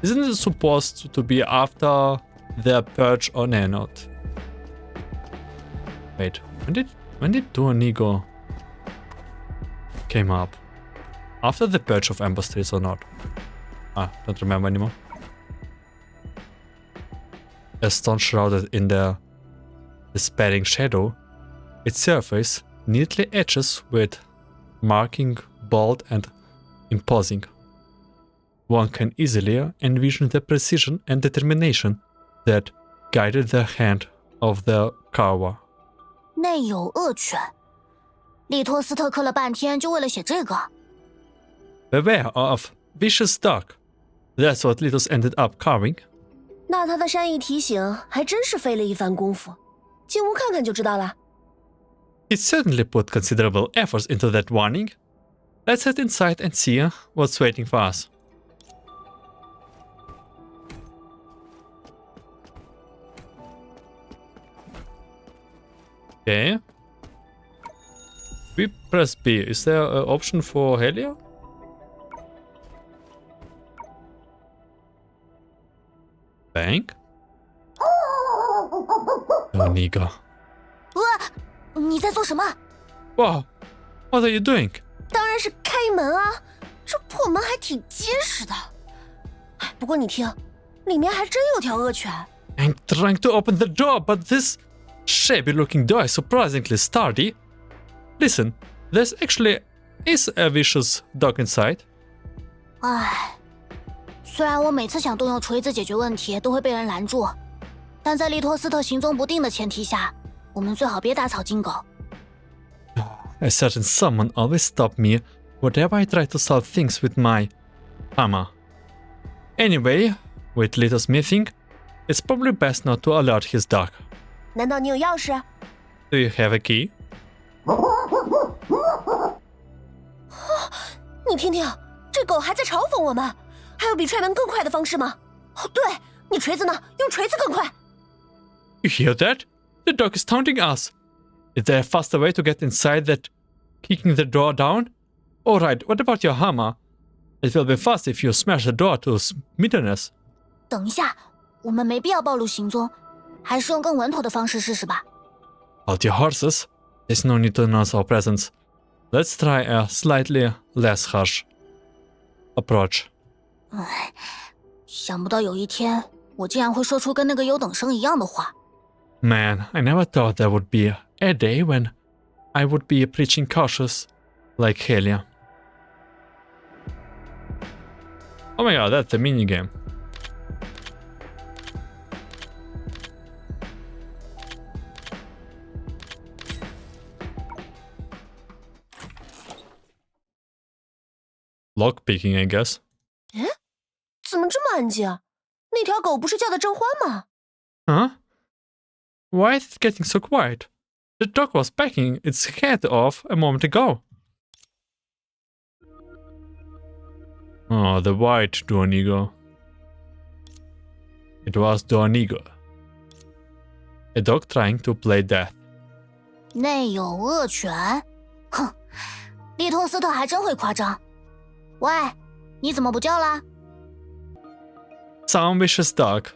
Isn't it supposed to be after their perch or no, not? Wait, when did Duonigo came up? After the perch of Amber Streets or not? Don't remember anymore. A stone shrouded in the despairing shadow, its surface neatly etches with marking, bold and imposing. One can easily envision the precision and determination that guided the hand of the carver. 内有恶犬，利托斯特刻了半天，就为了写这个。Beware of vicious dog. That's what Litost ended up carving. 那他的善意提醒还真是费了一番功夫，进屋看看就知道了。He certainly put considerable efforts into that warning. Let's head inside and see what's waiting for us. Okay. We press B. Is there an option for Helia? Bank? Oh, Niga. 你在做什么？ Wow, what are you doing? 当然是开门啊，这破门还挺结实的。哎，不过你听，里面还真有条恶犬。I'm trying to open the door, but this shabby-looking door is surprisingly sturdy. Listen, there's actually is a vicious dog inside. 唉，虽然我每次想动用锤子解决问题都会被人拦住，但在利托斯特行踪不定的前提下，我们最好别打草惊狗。A certain someone always stopped me whenever I try to solve things with my hammer. Anyway, with Litost missing, it's probably best not to alert his dog. 难道你有钥匙？ Do you have a key? 你听听，这狗还在嘲讽我们。还有比踹门更快的方式吗？哦，对，你锤子呢？用锤子更快。You hear that? The dog is taunting us. Is there a faster way to get inside than kicking the door down? Alright, what about your hammer? It will be fast if you smash the door to smithereens. 等一下，我们没必要暴露行踪，还是用更稳妥的方式试试吧。Hold your horses. There's no need to announce our presence. Let's try a slightly less harsh approach. 唉，想不到有一天我竟然会说出跟那个优等生一样的话。Man, I never thought there would be a day when I would be preaching cautious like Helia. Oh my god, that's a minigame. Lockpicking, I guess. 怎么这么安静？那条狗不是叫得正欢吗？ Huh? Why is it getting so quiet? The dog was backing its head off a moment ago. Oh, the white Duanigo. It was Duanigo. A dog trying to play death. 内有恶犬，哼，利托斯特还真会夸张。喂，你怎么不叫啦？ Some vicious dog.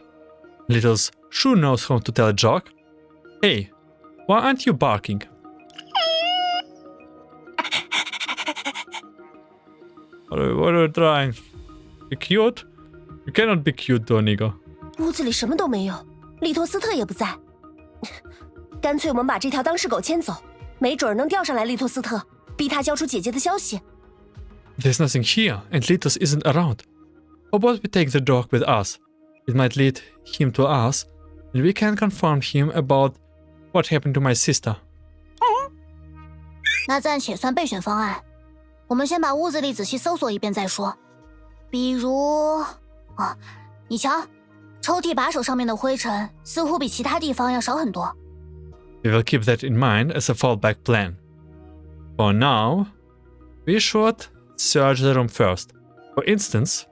Litost sure knows how to tell a joke. Hey, why aren't you barking? What are you trying? Be cute? You cannot be cute, Duanigo. 屋子里什么都没有，利托斯特也不在。干脆我们把这条当事狗牵走，没准能钓上来利托斯特，逼他交出姐姐的消息。 There's nothing here, and Litost isn't around. How about we take the dog with us? It might lead him to us, and we can confront him about what happened to my sister. 那暂且算备选方案。我们先把屋子里仔细搜索一遍再说。比如，你瞧，抽屉把手上面的灰尘似乎比其他地方要少很多。 We will keep that in mind as a fallback plan. For now, we should search the room first. For instance,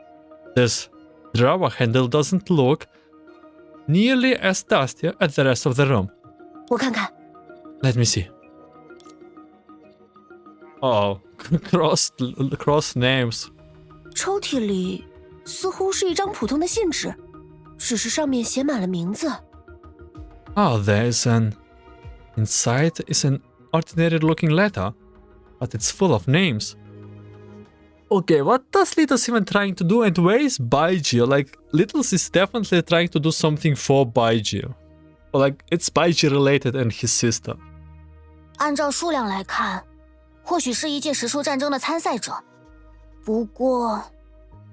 this drawer handle doesn't look nearly as dusty as the rest of the room. 我看看， Let me see. Oh, cross names. 抽屉里似乎是一张普通的信纸，只是上面写满了名字。 Oh, inside is an ordinary-looking letter, but it's full of names. Okay, what does Litost even trying to do, and where is Baiji? Like, Litost is definitely trying to do something for Baiji. Or like, it's Baiji related and his sister. 按照数量来看，或许是一届实数战争的参赛者。不过，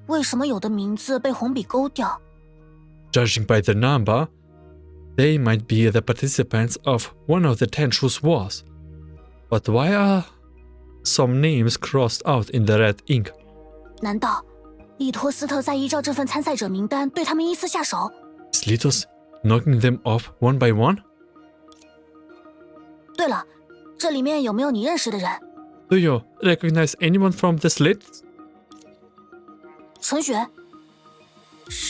为什么有的名字被红笔勾掉？ Judging by the number, They might be the participants of one of the Ten Shus Wars. But why are some names crossed out in the red ink? 难道利托斯特在依照这份参赛者名单对他们依次下手？ Is Litost knocking them off one by one? 对了，这里面有没有你认识的人？ Do you recognize anyone from this list? 陈雪，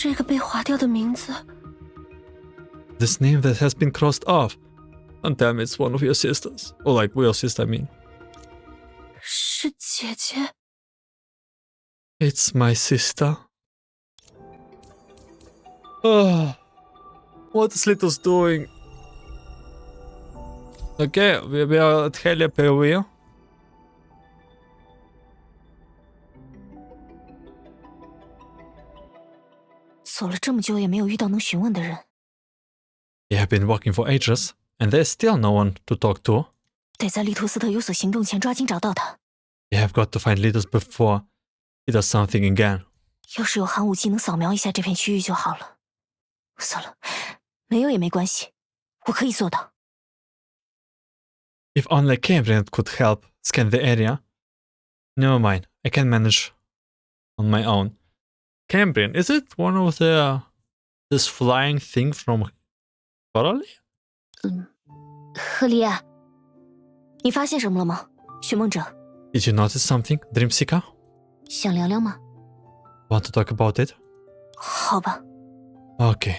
这个被划掉的名字， This name that has been crossed off. Don't tell me it's one of your sisters. Or like Wails' sister, I mean. 是姐姐。 It's my sister. What is Litost doing? Okay, we are at Helia POV. 走了这么久也没有遇到能询问的人， You have been walking for ages, and there's still no one to talk to. 得在利托斯特有所行动前抓紧找到他。 You have got to find Litost before he does something again. 要是有寒武纪能扫描一下这片区域就好了。算了，没有也没关系，我可以做到。 If only Cambrian could help scan the area. Never mind, I can manage on my own. Cambrian, is it one of the this flying thing from Coralie? 赫利亚，你发现什么了吗？寻梦者， Did you notice something, Dreamseeker? 想聊聊吗？ Want to talk about it? 好吧， Okay.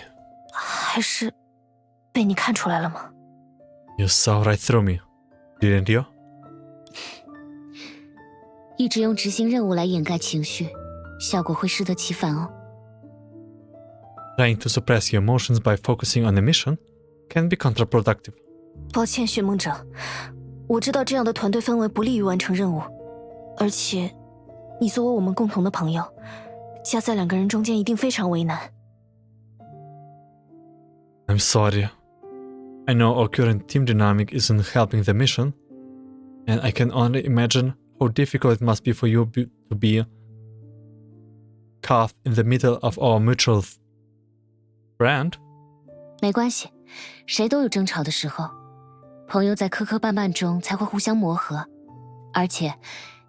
还是被你看出来了吗？ You saw right through me, didn't you? 一直用执行任务来掩盖情绪，效果会适得其反哦。 Trying to suppress your emotions by focusing on a mission can be counterproductive. 抱歉，寻梦者，我知道这样的团队氛围不利于完成任务，而且你作为我们共同的朋友，夹在两个人中间一定非常为难。 I'm sorry. I know our current team dynamic isn't helping the mission, and I can only imagine how difficult it must be for you to be caught in the middle of our mutual friend. 没关系，谁都有争吵的时候，朋友在磕磕绊绊中才会互相磨合，而且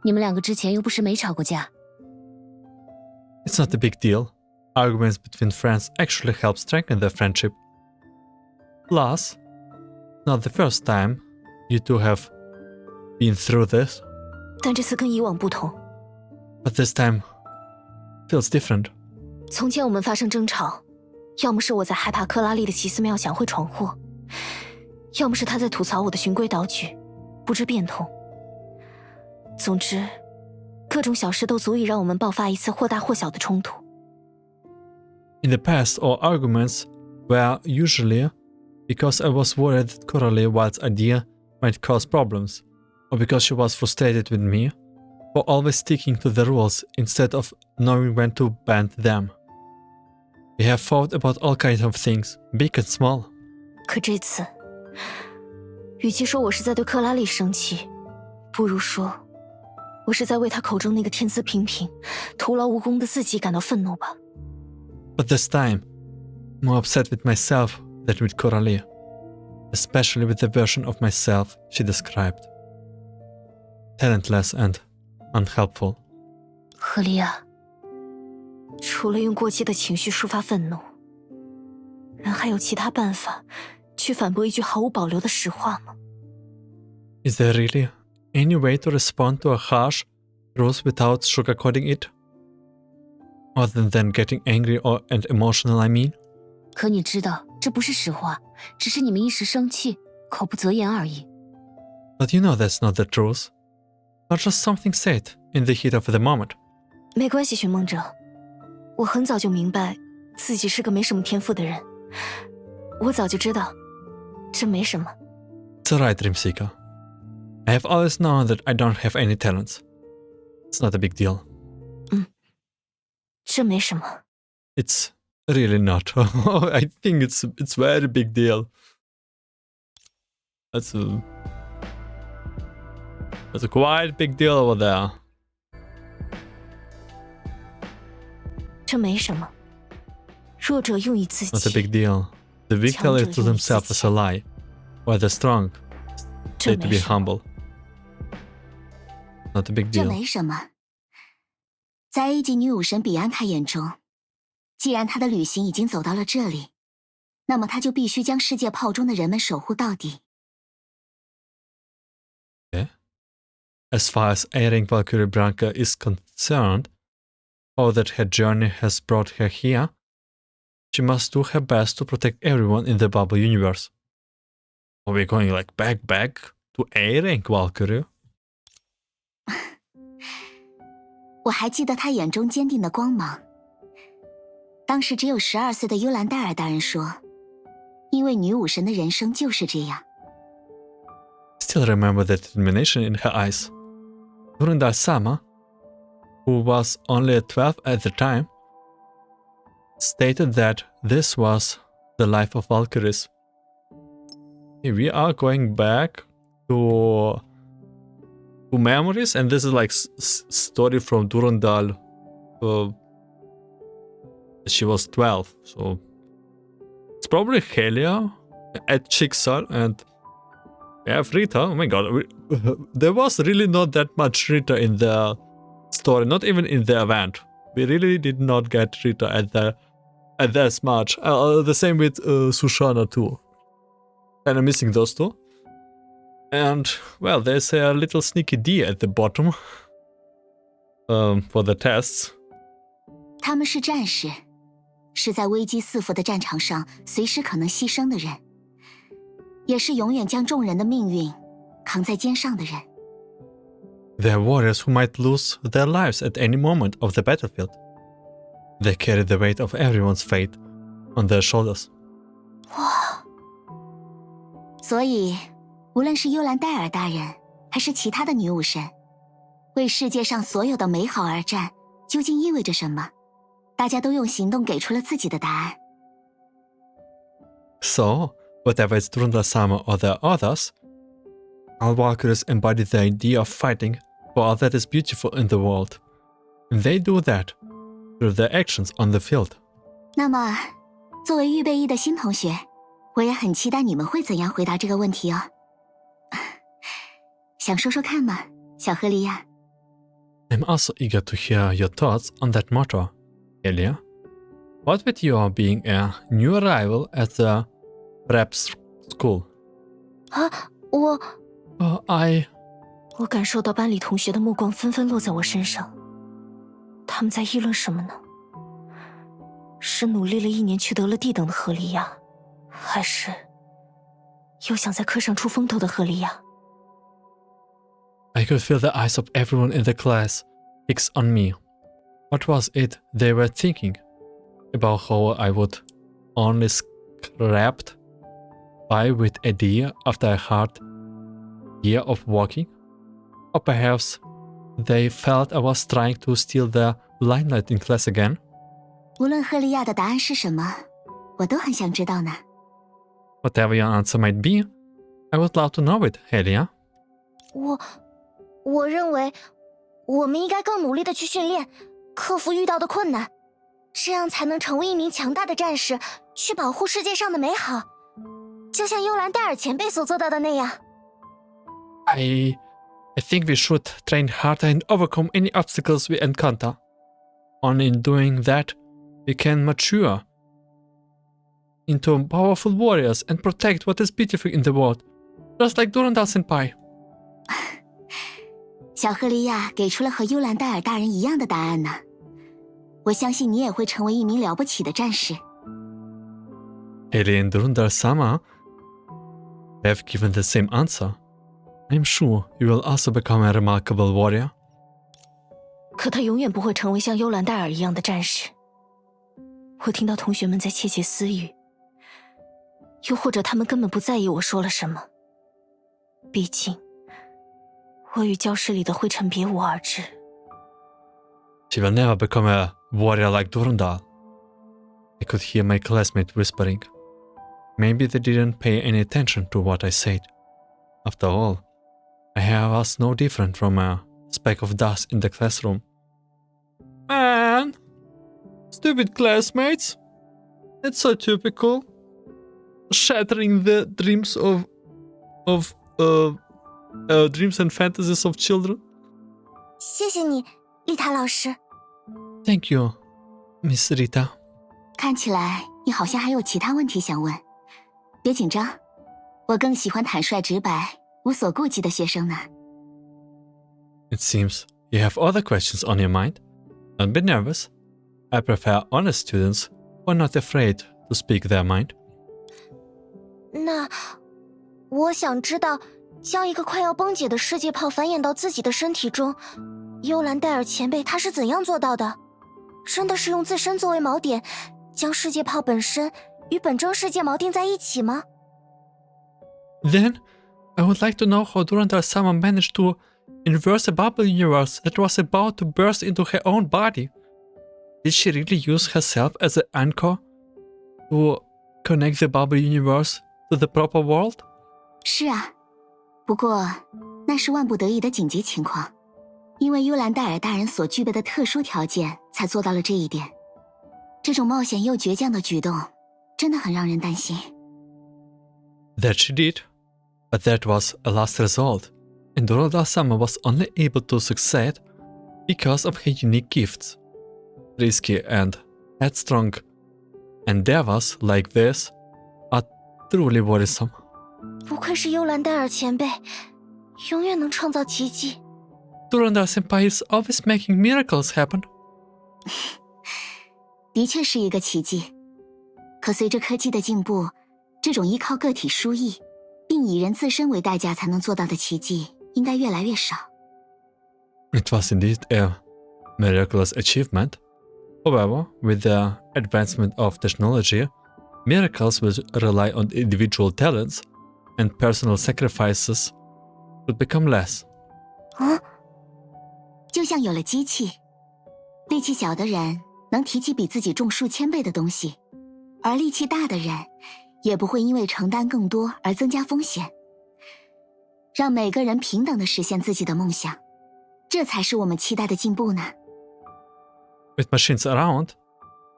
你们两个之前又不是没吵过架。 It's not a big deal. Arguments between friends actually help strengthen their friendship. Plus, not the first time you two have been through this, 但这次跟以往不同， but this time feels different. 从前我们发生争吵，要么是我在害怕克拉丽的奇思妙想会闯祸，要么是他在吐槽我的循规蹈矩，不知变通。总之，各种小事都足以让我们爆发一次或大或小的冲突。 In the past, our arguments were usually because I was worried that Coralie Wild's idea might cause problems, or because she was frustrated with me for always sticking to the rules instead of knowing when to bend them. We have fought about all kinds of things, big and small. 可这次，与其说我是在对克拉丽生气，不如说我是在为她口中那个天资平平、徒劳无功的自己感到愤怒吧。 But this time, more upset with myself than with Coralie, especially with the version of myself she described. Talentless and unhelpful. 赫利亚，除了用过激的情绪抒发愤怒，人还有其他办法去反驳一句毫无保留的实话吗？ Is there really any way to respond to a harsh truth without sugarcoating it? Other than getting angry and emotional, I mean? 可你知道，这不是实话，只是你们一时生气，口不择言而已。 But you know that's not the truth. Or just something said in the heat of the moment. 没关系，寻梦者，我很早就明白自己是个没什么天赋的人，我早就知道，这没什么。 It's alright, Dreamseeker. I have always known that I don't have any talents. It's not a big deal. 这没什么。 It's really not. I think it's very big deal. That's a quite big deal over there. 这没什么。弱者用于自 Not a 己， big deal. The weak tell it to themselves as a lie, while the strong say to be humble. Not a big 这 deal. 没什么。在 A 级女武神比安卡眼中，既然她的旅行已经走到了这里，那么她就必须将世界炮中的人们守护到底。Okay. As far as A-Rank-Valkyrie Branka is concerned, all that her journey has brought her here, she must do her best to protect everyone in the bubble universe. Are we going like back to A-Rank-Valkyrie? 我还记得她眼中坚定的光芒。当时只有12岁的幽兰戴尔大人说，因为女武神的人生就是这样。Still remember the determination in her eyes. During that summer, who was only 12 at the time, stated that this was the life of Valkyries. We are going back to memories, and this is like story from Durandal. She was 12, so it's probably Helia at Chixal, and we have Rita. Oh my god, there was really not that much Rita in the story, not even in the event. We really did not get Rita at that much. The same with Sushana too. And I'm missing those two. And, well, there's a little sneaky D at the bottom for the tests. 他们是战士，是在危机四伏的战场上随时可能牺牲的人，也是永远将众人的命运扛在肩上的人。They are warriors who might lose their lives at any moment of the battlefield. They carry the weight of everyone's fate on their shoulders. 哇！所以，无论是幽兰戴尔大人，还是其他的女武神，为世界上所有的美好而战，究竟意味着什么？大家都用行动给出了自己的答案。So, whatever is Durandal-sama or the others, all Valkyries embody the idea of fighting for all that is beautiful in the world. And they do that through their actions on the field. 那么，作为预备役的新同学，我也很期待你们会怎样回答这个问题哦。想说说看吗，小赫利亚？ I'm also eager to hear your thoughts on that motto, Helia. What with your being a new arrival at the prep school? 啊，我感受到班里同学的目光纷纷落在我身上，他们在议论什么呢？是努力了1年取得了D等的赫利亚，还是又想在课上出风头的赫利亚？ I could feel the eyes of everyone in the class fixed on me. What was it they were thinking? About how I would only scraped by with a D after a hard year of walking? Or perhaps they felt I was trying to steal the limelight in class again? 无论赫利亚的答案是什么，我都很想知道呢。 Whatever your answer might be, I would love to know it, Helia. 我认为，我们应该更努力的去训练，克服遇到的困难，这样才能成为一名强大的战士，去保护世界上的美好，就像幽兰戴尔前辈所做到的那样。I think we should train harder and overcome any obstacles we encounter. Only in doing that, we can mature into powerful warriors and protect what is beautiful in the world, just like Durandal-senpai. 小赫利亚给出了和幽兰戴尔大人一样的答案呢。我相信你也会成为一名了不起的战士。Helia and Durandal-sama have given the same answer. I'm sure you will also become a remarkable warrior. 可他永远不会成为像幽兰戴尔一样的战士。我听到同学们在窃窃私语，又或者他们根本不在意我说了什么。毕竟，我与教室里的灰尘别无二致。She will never become a warrior like Durandal. I could hear my classmate whispering. Maybe they didn't pay any attention to what I said. After all, I was no different from a speck of dust in the classroom. Man! Stupid classmates! It's so typical. shattering the dreams of dreams and fantasies of children. 谢谢你，丽塔老师。 Thank you, Miss Rita. 看起来你好像还有其他问题想问，别紧张，我更喜欢坦率直白、无所顾忌的学生呢。 It seems you have other questions on your mind. Don't be nervous. I prefer honest students who are not afraid to speak their mind. 那我想知道，将一个快要崩解的世界炮繁衍到自己的身体中，幽兰戴尔前辈他是怎样做到的？真的是用自身作为锚点，将世界炮本身与本真世界锚定在一起吗？ Then, I would like to know how Durandal-sama managed to inverse a bubble universe that was about to burst into her own body. Did she really use herself as an anchor to connect the bubble universe to the proper world? 是啊，不过那是万不得已的紧急情况，因为幽兰戴尔大人所具备的特殊条件才做到了这一点。这种冒险又倔强的举动，真的很让人担心。 That she did, but that was a last result, and Durandal-sama was only able to succeed because of her unique gifts. Risky and headstrong endeavors like this are truly worrisome. 不愧是幽兰戴尔前辈，永远能创造奇迹。 Durandal-senpai is always making miracles happen. 的确是一个奇迹，可随着科技的进步，这种依靠个体输液并以人自身为代价才能做到的奇迹应该越来越少。 It was indeed a miraculous achievement. However, with the advancement of technology, miracles will rely on individual talents, and personal sacrifices would become less. 就像有了机器，力气小的人能提起比自己重数千倍的东西，而力气大的人也不会因为承担更多而增加风险。让每个人平等地实现自己的梦想，这才是我们期待的进步呢。 With machines around,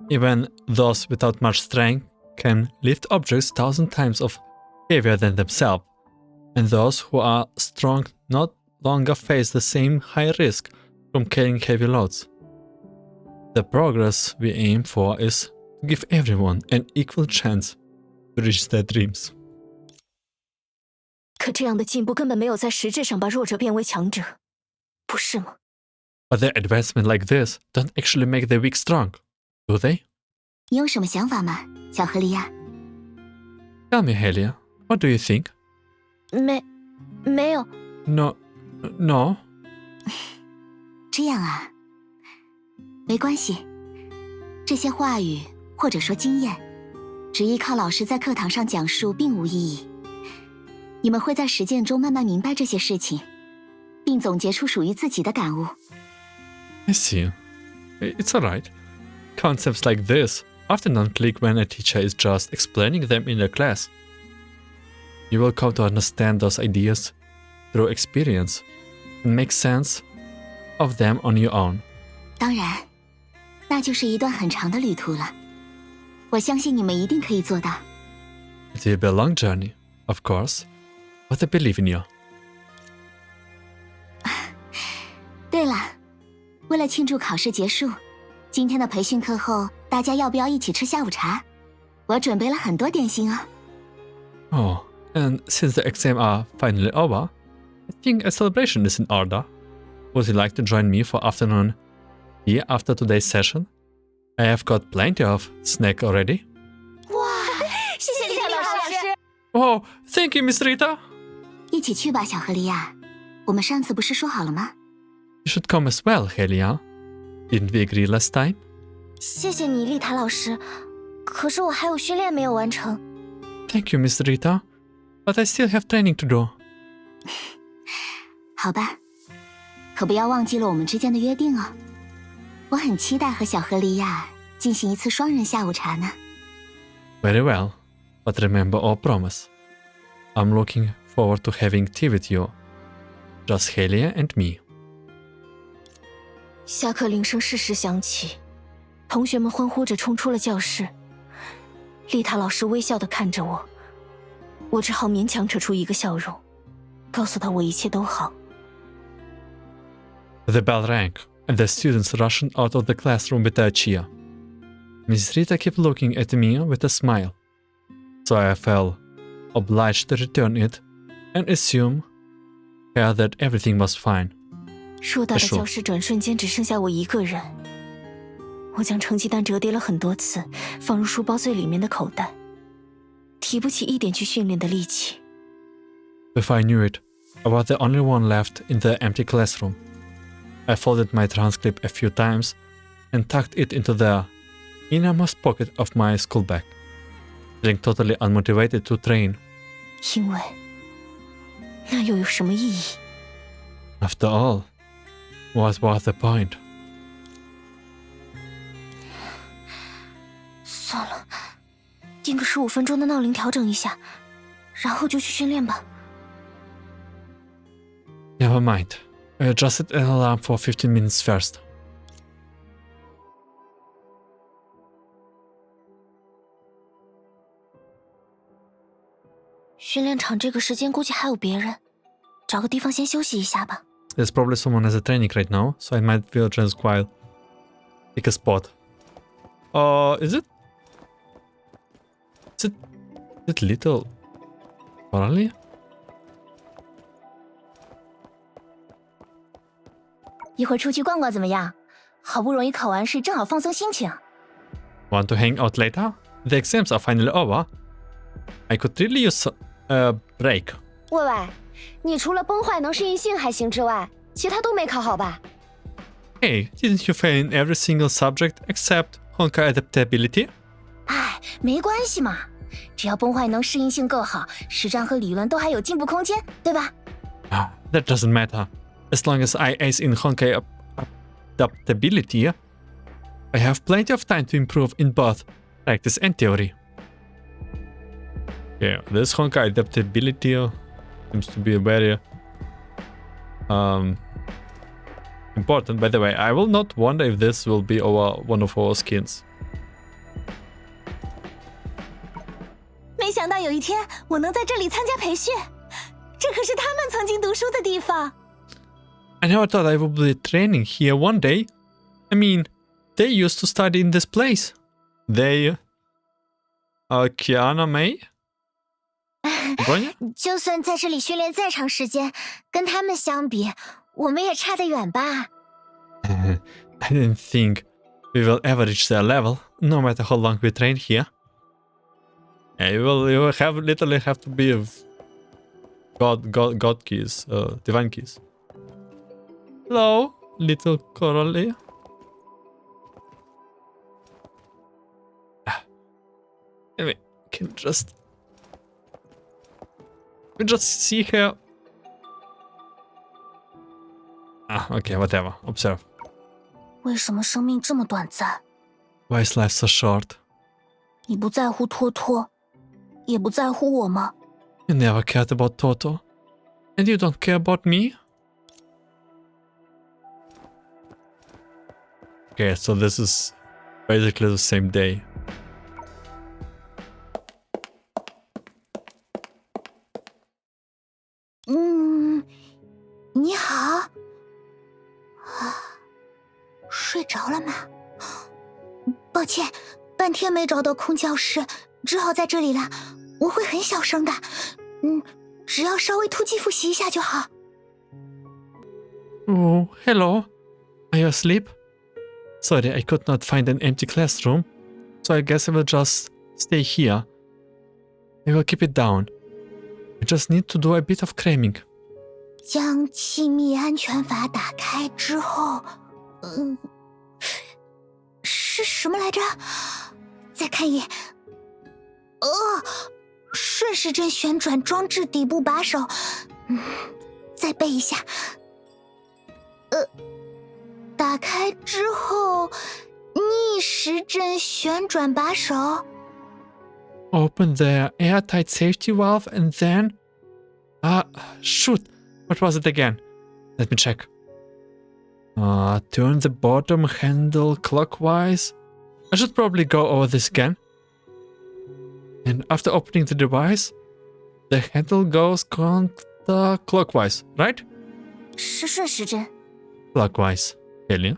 even those without much strength can lift objects 1,000 times of heavier than themselves, and those who are strong no longer face the same high risk from carrying heavy loads. The progress we aim for is to give everyone an equal chance to reach their dreams. 可这样的进步根本没有在实质上把弱者变为强者，不是吗？ But the advancement like this don't actually make the weak strong, do they? 你有什么想法吗，小河狸呀？ Tell me, Helia, what do you think? 没有。 No. 这样啊，没关系。这些话语或者说经验，只依靠老师在课堂上讲述并无意义。你们会在实践中慢慢明白这些事情，并总结出属于自己的感悟。 I see. It's alright. Concepts like this often don't click when a teacher is just explaining them in a class. You will come to understand those ideas through experience and make sense of them on your own. 当然，那就是一段很长的旅途了。我相信你们一定可以做到。 It will be a long journey, of course, but I believe in you. 对了，为了庆祝考试结束，今天的培训课后，大家要不要一起吃下午茶？我准备了很多点心哦。 Oh, and since the exams are finally over, I think a celebration is in order. Would you like to join me for afternoon tea after today's session? I have got plenty of snack already. 谢谢丽塔老师。 Oh, thank you, Miss Rita. 一起去吧，小河狸呀。我们上次不是说好了吗？ You should come as well, Helia. Didn't we agree last time? 谢谢你，丽塔老师。可是我还有训练没有完成。 Thank you, Miss Rita. But I still have training to do. 好吧，可不要忘记了我们之间的约定哦。我很期待和小河狸呀进行一次双人下午茶呢。 Very well. But remember our promise. I'm looking forward to having tea with you. Just Helia and me. 下课铃声适时响起，同学们欢呼着冲出了教室。丽塔老师微笑地看着我，我只好勉强扯出一个笑容，告诉他我一切都好。The bell rang, and the students rushed out of the classroom with a cheer. Miss Rita kept looking at me with a smile, so I felt obliged to return it and assume that everything was fine. 硕大的教室转瞬间只剩下我一个人。我将成绩单折叠了很多次，放入书包最里面的口袋，提不起一点去训练的力气。Before I knew it, I was the only one left in the empty classroom. I folded my transcript a few times and tucked it into the innermost pocket of my school bag, feeling totally unmotivated to train. 因为那又有什么意义？ After all, what was the point? 算了，定个15分钟的闹铃调整一下，然后就去训练吧。Never mind. I adjusted an alarm for 15 minutes first. 训练场这个时间估计还有别人，找个地方先休息一下吧。There's probably someone as a training right now, so I might feel just while pick a spot. Is it little Coralie? 一会儿出去逛逛怎么样？好不容易考完试，正好放松心情。Want to hang out later? The exams are finally over. I could really use a break. 喂喂，你除了崩坏能适应性还行之外，其他都没考好吧？ Hey, didn't you fail in every single subject except Honkai adaptability? 哎，没关系嘛，只要崩坏能适应性够好，实战和理论都还有进步空间，对吧？ Oh, that doesn't matter. As long as I ace in Honkai adaptability, I have plenty of time to improve in both practice and theory. Yeah, this Honkai adaptability seems to be very important. By the way, I will not wonder if this will be one of our skins. 没想到有一天我能在这里参加培训，这可是他们曾经读书的地方。 I never thought I would be training here one day. I mean, they used to study in this place. They... Kiana May? Bronya? 就算在这里训练再长时间，跟他们相比，我们也差得远吧。I didn't think we will ever reach their level, no matter how long we train here. You will literally have to be God keys, divine keys. Hello, little Coralie. Anyway, can we just see her. Okay, whatever. Observe. 为什么生命这么短暂？ Why is life so short? 你不在乎托托，也不在乎我吗？ You never cared about Toto. And you don't care about me? Okay, so this is basically the same day. 你好。睡着了吗？抱歉，半天没找到空教室，只好在这里了。我会很小声的，只要稍微突击复习一下就好。Oh, hello. Are you asleep? Sorry, I could not find an empty classroom, so I guess I will just stay here. I will keep it down. I just need to do a bit of cramming. 将气密安全阀打开之后，是什么来着？再看一眼。顺时针旋转装置底部把手。再背一下。打开之后，逆时针旋转把手。Open the airtight safety valve and then... shoot! What was it again? Let me check. Turn the bottom handle clockwise. I should probably go over this again. And after opening the device, The handle goes counterclockwise, right? 是顺时针。 Clockwise. Helia.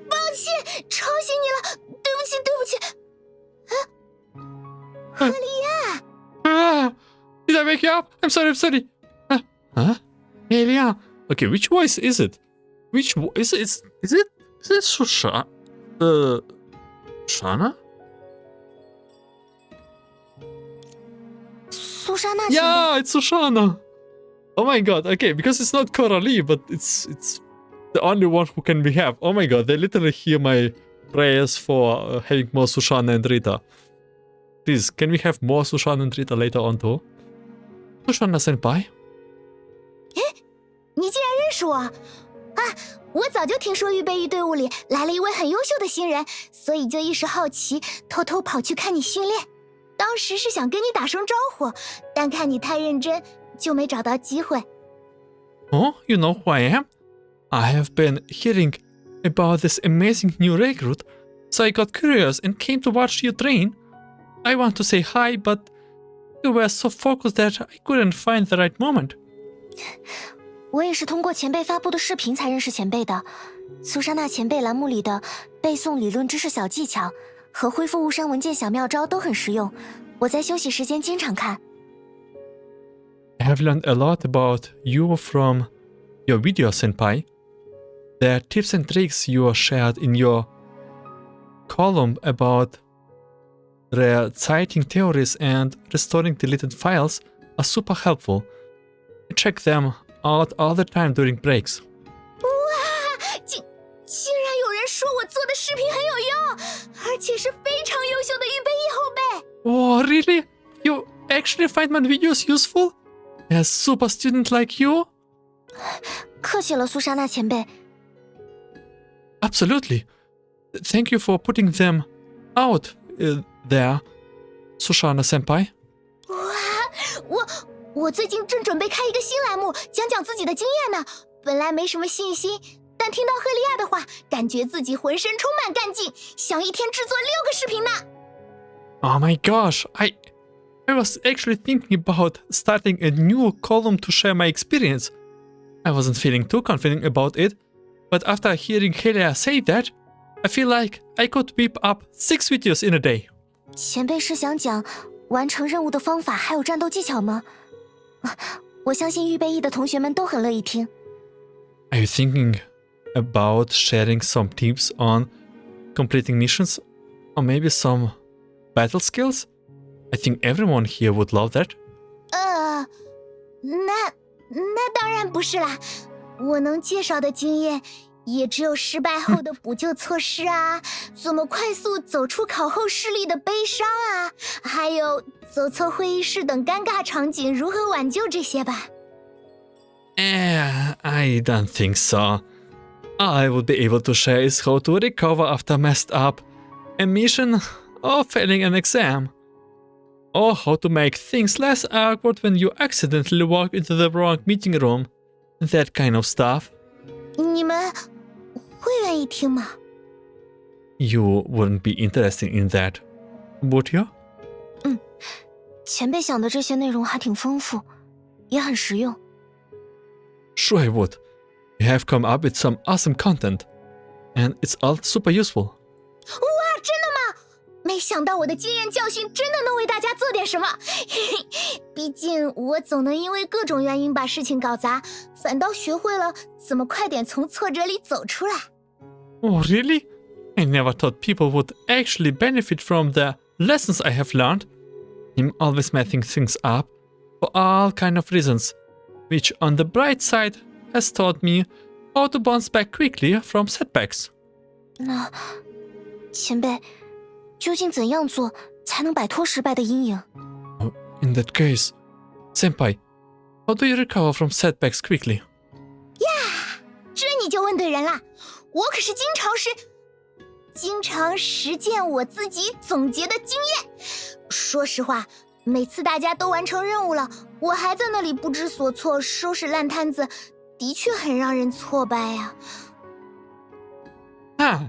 抱歉，吵醒你了，对不起。赫利亚， Ah! Did I wake you up? I'm sorry. Huh? Helia. Okay, which voice is it? Which is it? Is it Shana? Shana? 苏珊娜前辈。 Yeah, it's Sushana. Oh my god. Okay, because it's not Coralie, but it's the only one who can we have. Oh my god, they literally hear my prayers for having more Sushana and Rita. Please, can we have more Sushana and Rita later on too? Sushana senpai? 你竟然认识我啊！我早就听说预备役队伍里来了一位很优秀的新人，所以就一时好奇，偷偷跑去看你训练。当时是想跟你打声招呼，但看你太认真，就没找到机会。 Oh, you know who I am? I have been hearing about this amazing new recruit, so I got curious and came to watch you train. I want to say hi, but you were so focused that I couldn't find the right moment. 我也是通过前辈发布的视频才认识前辈的。苏珊娜前辈栏目里的背诵理论知识小技巧和恢复误删文件小妙招都很实用，我在休息时间经常看。 I have learned a lot about you from your videos, senpai. The tips and tricks you shared in your column about reciting theories and restoring deleted files are super helpful. I check them out all the time during breaks. 哇，竟然有人说我做的视频很有用，而且是非常优秀的预备役后辈。 Oh, really? You actually find my videos useful? A super student like you? 客气了，苏珊娜前辈。 Absolutely. Thank you for putting them out there, Sushana senpai. 哇，我最近正准备开一个新栏目，讲讲自己的经验呢。本来没什么信心，但听到赫利亚的话，感觉自己浑身充满干劲，想一天制作6个视频呢。 Oh my gosh, I was actually thinking about starting a new column to share my experience. I wasn't feeling too confident about it, but after hearing Helia say that, I feel like I could whip up 6 videos in a day. 前辈是想讲完成任务的方法还有战斗技巧吗？我相信预备役的同学们都很乐意听。 Are you thinking about sharing some tips on completing missions? Or maybe some battle skills? I think everyone here would love that. 那当然不是啦，我能介绍的经验也只有失败后的补救措施啊，怎么快速走出考后失利的悲伤啊，还有走错会议室等尴尬场景如何挽救这些吧。 I don't think so. All I would be able to share is how to recover after messed up a mission or failing an exam. Or how to make things less awkward when you accidentally walk into the wrong meeting room. That kind of stuff. 你们会愿意听吗？ You wouldn't be interested in that, would you? 前辈想的这些内容还挺丰富，也很实用。 Sure I would. You have come up with some awesome content. And it's all super useful. 哇，真的吗？没想到我的经验教训真的能为大家做点什么。毕竟我总能因为各种原因把事情搞砸，反倒学会了怎么快点从挫折里走出来。 Oh, really? I never thought people would actually benefit from the lessons I have learned. I'm always messing things up for all kind of reasons, which on the bright side has taught me how to bounce back quickly from setbacks. 那前辈，究竟怎样做才能摆脱失败的阴影？ In that case, senpai, how do you recover from setbacks quickly? 这你就问对人啦！我可是经常实践我自己总结的经验。说实话，每次大家都完成任务了，我还在那里不知所措，收拾烂摊子，的确很让人挫败呀。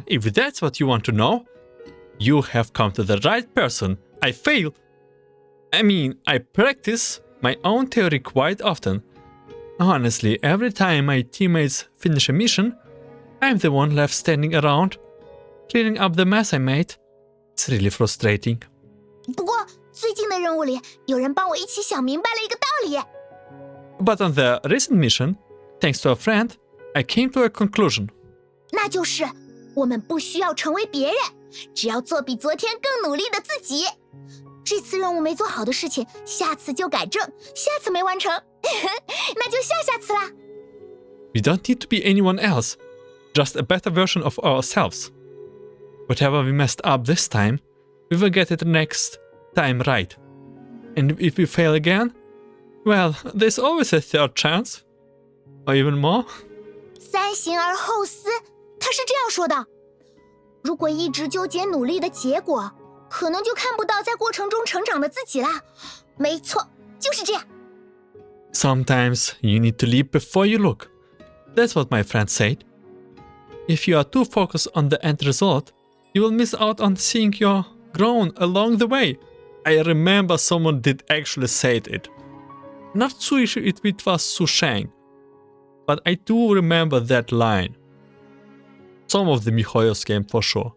If that's what you want to know, you have come to the right person. I failed. I mean, I practice my own theory quite often. Honestly, every time my teammates finish a mission, I'm the one left standing around, cleaning up the mess I made. It's really frustrating. 不过最近的任务里，有人帮我一起想明白了一个道理。But on the recent mission, thanks to a friend, I came to a conclusion. 那就是我们不需要成为别人，只要做比昨天更努力的自己。这次任务没做好的事情，下次就改正，下次没完成，那就下下次啦。We don't need to be anyone else, just a better version of ourselves. Whatever we messed up this time, we will get it next time right. And if we fail again, well, there's always a third chance. Or even more. 三行而后思，他是这样说的。如果一直纠结努力的结果，可能就看不到在过程中成长的自己啦。没错，就是这样。Sometimes you need to leap before you look. That's what my friend said. If you are too focused on the end result, you will miss out on seeing your growth along the way. I remember someone did actually say it. Not so sure it was Su Shang, but I do remember that line. Some of the miHoYo's game for sure.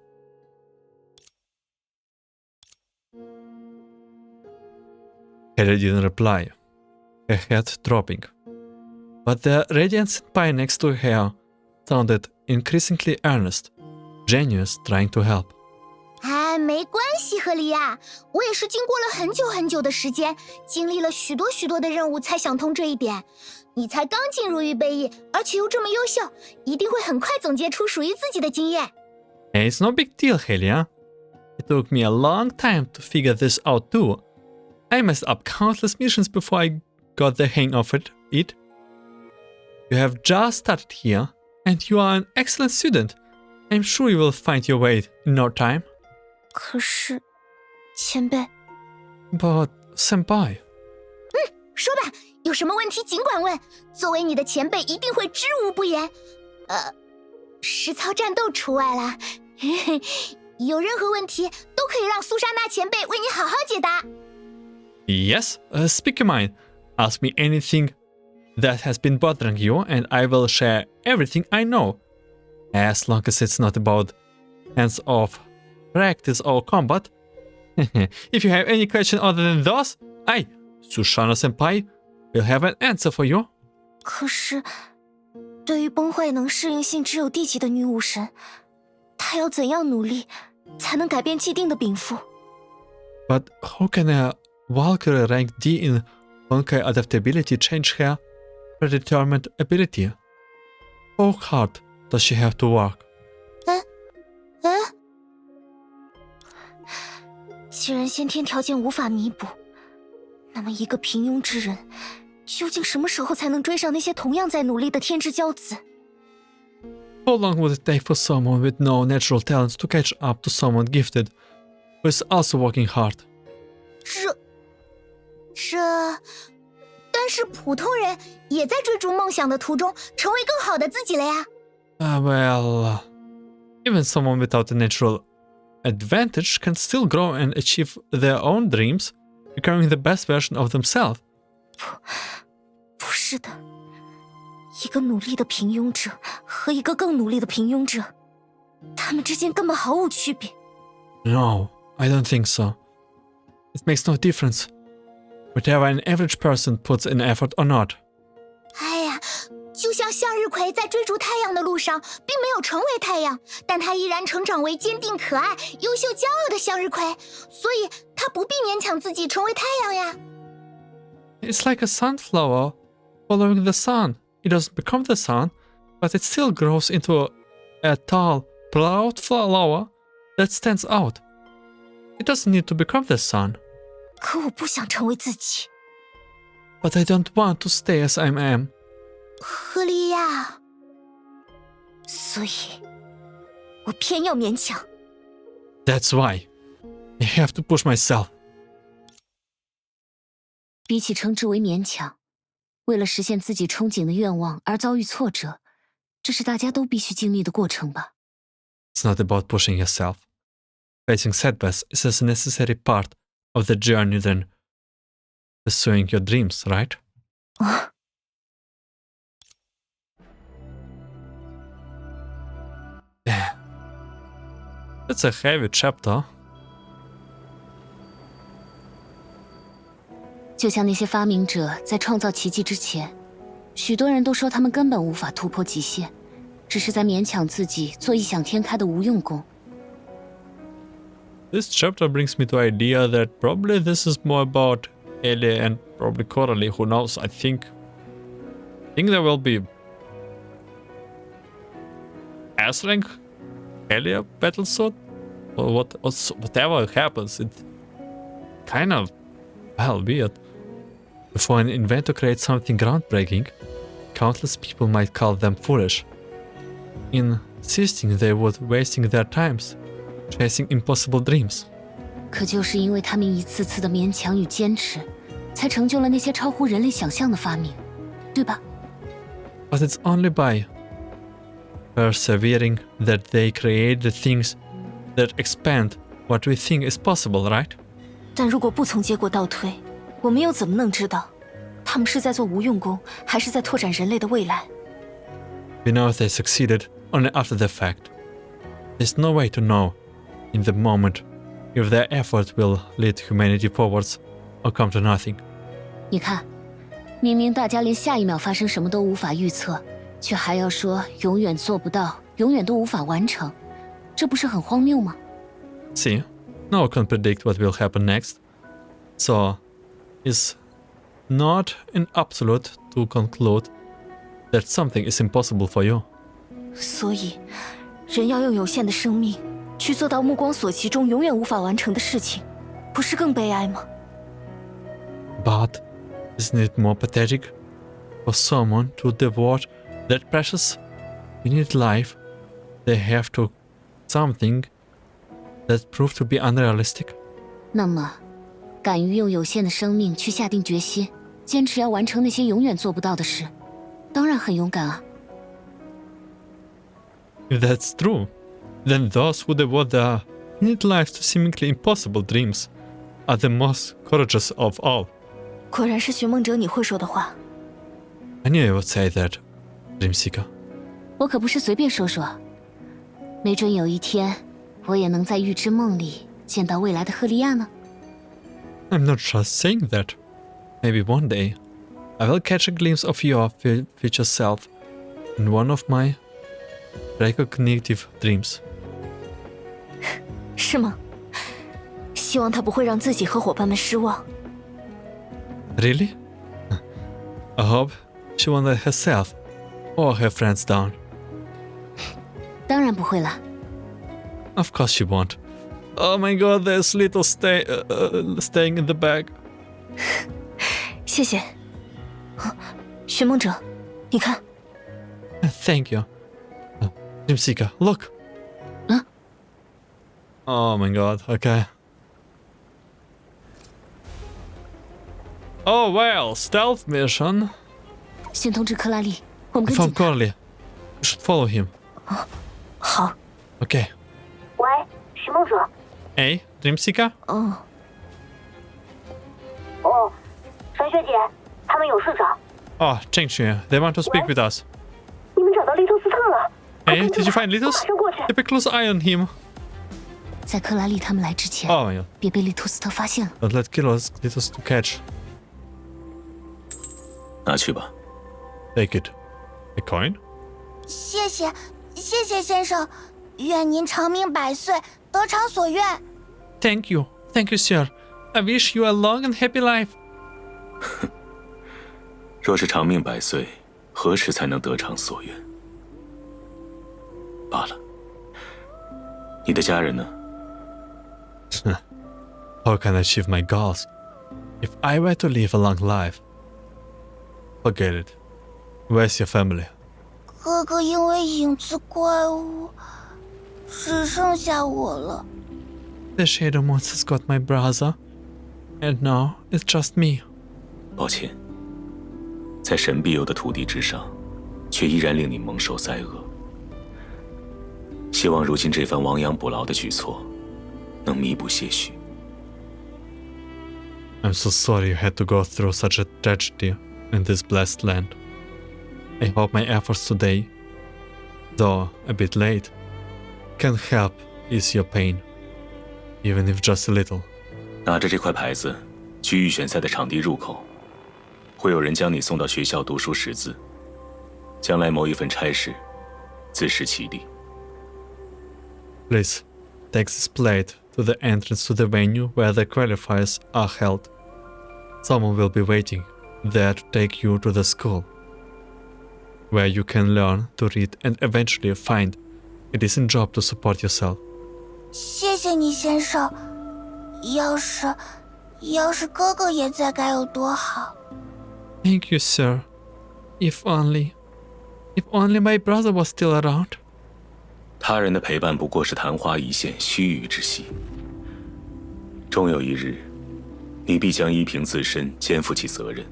Helia didn't reply, her head dropping. But the radiant senpai next to her sounded increasingly earnest, genuine, trying to help. 哎，没关系，赫利亚，我也是经过了很久很久的时间，经历了许多许多的任务，才想通这一点。你才刚进入预备役，而且又这么优秀，一定会很快总结出属于自己的经验。It's no big deal, Helia. It took me a long time to figure this out too. I messed up countless missions before I got the hang of it. You have just started here, and you are an excellent student. I'm sure you will find your way in no time. 可是，前辈。 But, senpai. 说吧，有什么问题尽管问。作为你的前辈，一定会知无不言。实操战斗除外啦。有任何问题都可以让苏莎娜前辈为你好好解答。Yes, speak your mind. Ask me anything that has been bothering you, and I will share everything I know. As long as it's not about hands-off practice or combat. If you have any question other than those, I, Sushana Senpai, will have an answer for you. 可是，对于崩坏能适应性只有地级的女武神，她要怎样努力才能改变既定的禀赋？ But how can a Valkyrie rank D in Honkai adaptability change her predetermined ability? How hard does she have to work? 既然先天条件无法弥补，那么一个平庸之人，究竟什么时候才能追上那些同样在努力的天之骄子？ How long would it take for someone with no natural talents to catch up to someone gifted, who is also working hard? 但是普通人也在追逐梦想的途中，成为更好的自己了呀。Well, even someone without a natural advantage can still grow and achieve their own dreams, becoming the best version of themselves. 不是的，一个努力的平庸者和一个更努力的平庸者，他们之间根本毫无区别。 No, I don't think so. It makes no difference, whether an average person puts in effort or not. 哎呀，就像向日葵在追逐太阳的路上，并没有成为太阳，但它依然成长为坚定、可爱、优秀、骄傲的向日葵，所以它不必勉强自己成为太阳呀。 It's like a sunflower following the sun. It doesn't become the sun, but it still grows into a tall, proud flower that stands out. It doesn't need to become the sun. 可我不想成为自己。 But I don't want to stay as I am. 赫利亚，所以，我偏要勉强。 That's why I have to push myself. 比起称之为勉强，为了实现自己憧憬的愿望而遭遇挫折，这是大家都必须经历的过程吧。 It's not about pushing yourself. Facing setbacks is a necessary part of the journey than pursuing your dreams, right? It's a heavy chapter. 就像那些发明者在创造奇迹之前，许多人都说他们根本无法突破极限，只是在勉强自己做异想天开的无用功。This chapter brings me to the idea that probably this is more about Helia and probably Coralie. Who knows? I think there will be S-Rank Helia battle sword, or whatever happens. It kind of weird. Before an inventor creates something groundbreaking, countless people might call them foolish, insisting they were wasting their times chasing impossible dreams. 可就是因为他们一次次的勉强与坚持，才成就了那些超乎人类想象的发明，对吧？ But it's only by persevering that they create the things that expand what we think is possible, right? 但如果不从结果倒推，我们又怎么能知道，他们是在做无用功，还是在拓展人类的未来？ We know they succeeded only after the fact. There's no way to know in the moment if their effort will lead humanity forwards or come to nothing. 你看，明明大家连下一秒发生什么都无法预测，却还要说永远做不到，永远都无法完成，这不是很荒谬吗？ See, no one can predict what will happen next. So, it's not an absolute to conclude that something is impossible for you. 所以，人要用有限的生命去做到目光所及中永远无法完成的事情，不是更悲哀吗？ But isn't it more pathetic for someone to devote that precious, finite life they have to something that proved to be unrealistic? 那么，敢于用有限的生命去下定决心，坚持要完成那些永远做不到的事，当然很勇敢啊。 If that's true, then those who devote their finite lives to seemingly impossible dreams are the most courageous of all. 果然是寻梦者你会说的话。 I knew you would say that, Dreamseeker. 我可不是随便说说，没准有一天，我也能在预知梦里见到未来的赫利亚呢。 I'm not just saying that. Maybe one day, I will catch a glimpse of your future self in one of my recognitive dreams. 是吗？希望他不会让自己和伙伴们失望。 Really? I hope she won't let herself or her friends down. 当然不会了。 Of course she won't. Oh my god, there's little staying in the bag. 谢谢。寻梦者，你看。 Thank you. Dreamseeker, look. 啊 Oh my god, okay. Oh, well, stealth mission. 先通知克拉丽，我们 I 跟 found 紧他。 Coralie. You should follow him. 好。 Okay. 喂，寻梦者。 Hey, Dreamseeker? 哦，哦，神学姐，他们有事找。 Oh, Chenxue, they want to speak with us. 你们找到利托斯特了？ Hey, did you find 马 Litost? 上过去。 Keep a close eye on him. 在克拉丽他们来之前， Oh my god. 别被利托斯特发现了。 Don't let Litost to catch. 拿去吧。 Take it. A coin? 谢谢，谢谢先生，愿您长命百岁，得偿所愿。 Thank you. Thank you, sir. I wish you a long and happy life. 若是长命百岁，何时才能得偿所愿？罢了。你的家人呢？ How can I achieve my goals? If I were to live a long life, forget it. Where's your family? 哥哥因为影子怪物，只剩下我了。 The shadow monsters got my brother, and now it's just me. 抱歉，在神庇佑的土地之上，却依然令你蒙受灾厄。希望如今这番亡羊补牢的举措，能弥补些许。I'm so sorry you had to go through such a tragedy in this blessed land. I hope my efforts today, though a bit late, can help ease your pain, even if just a little. 拿着这块牌子，去预选赛的场地入口，会有人将你送到学校读书识字，将来某一份差事，自食其力。 Please, take this plate to the entrance to the venue where the qualifiers are held. Someone will be waiting there to take you to the school, where you can learn to read and eventually find a decent job to support yourself. 谢谢你，先生。要是哥哥也在该有多好。Thank you, sir. If only my brother was still around. 他人的陪伴不过是昙花一现、须臾之喜。终有一日，你必将依凭自身肩负起责任，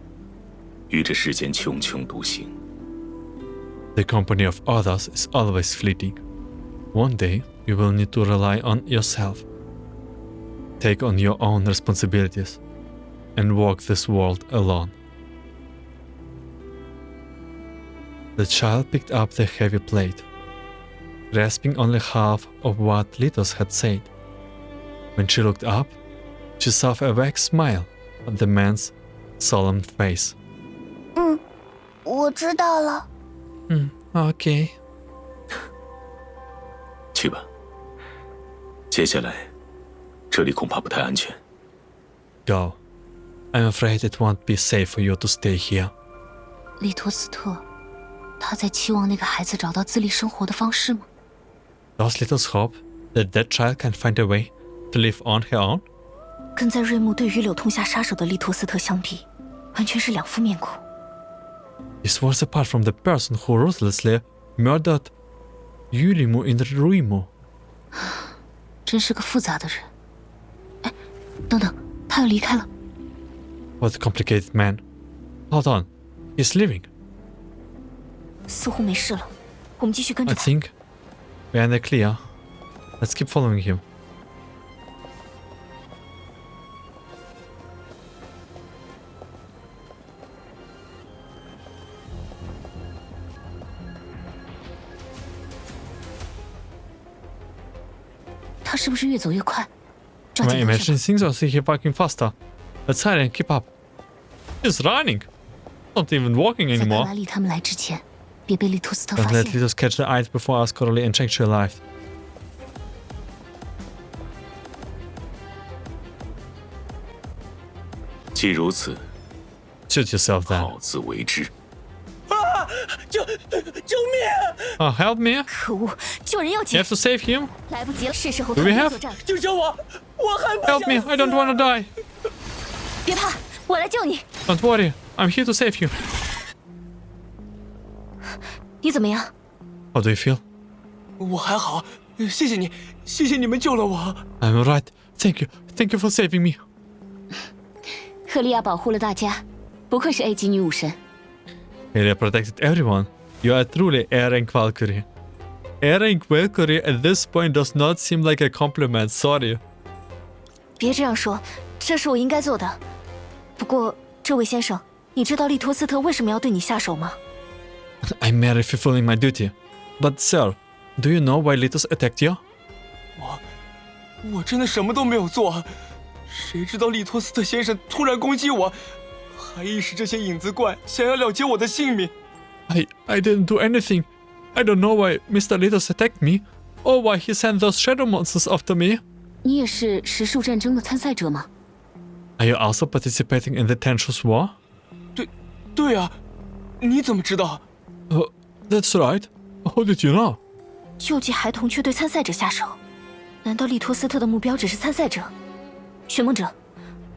于这世间茕茕独行。The company of others is always fleeting. One day, you will need to rely on yourself. Take on your own responsibilities and walk this world alone. The child picked up the heavy plate, grasping only half of what Litost had said. When she looked up, she saw a vague smile on the man's solemn face. 我知道了。Okay. 去吧，接下来这里恐怕不太安全。Go. I'm afraid it won't be safe for you to stay here. 利托斯特，他在期望那个孩子找到自立生活的方式吗？ Does Litost hope that that child can find a way to live on her own? 跟在瑞木对于柳痛下杀手的利托斯特相比，完全是两副面孔。 This was apart from the person who ruthlessly murdered Yulimu in Ruimu. 真是个复杂的人。哎，等等，他要离开了。What a complicated man. Hold on. He's leaving. 似乎没事了，我们继续跟着 I 他。 think we're in the clear. Let's keep following him. 他是不是越走越快？抓 Am 紧 I 跟上 imagining things or is he walking faster? Let's hurry and keep up. He's running. Not even walking 在克 anymore. 拉丽他们来之前，别被利托斯特 Don't 发 let 现。 Litost catch the eyes before us, Coralie and Chenxue arrived. 既如此， Shoot yourself then. 好自为之。救命！ Help me. 可恶，救人要 You 紧 have，to save him. 来不及了，是时候 Do 团 we 结 have- 作战。救救我！我还不 Help 想 me. 死 I don't want to die. 别怕，我来救你。 Don't worry. I'm here to save you. 你怎么样？ How do you feel? 我还好，谢谢你，谢谢你们救了我。 I'm alright. Thank you. Thank you for saving me. 赫利亚保护了大家，不愧是 A 级女武神。 Helia protected everyone. You are truly A-Rank-Valkyrie. A-Rank-Valkyrie at this point does not seem like a compliment. Sorry. 别这样说，这是我应该做的。不过，这位先生，你知道利托斯特为什么要对你下手吗？ I'm merely fulfilling my duty. But sir, do you know why Litost attacked you? 我真的什么都没有做，谁知道利托斯特先生突然攻击我，还意识这些影子怪想要了结我的性命。 I didn't do anything. I don't know why Mr. Litost attacked me, or why he sent those shadow monsters after me. 你也是实数战争的参赛者吗？ Are you also participating in the Ten Shus War? 对啊，你怎么知道？ That's right. How did you know? 救济孩童却对参赛者下手，难道利托斯特的目标只是参赛者？寻梦者，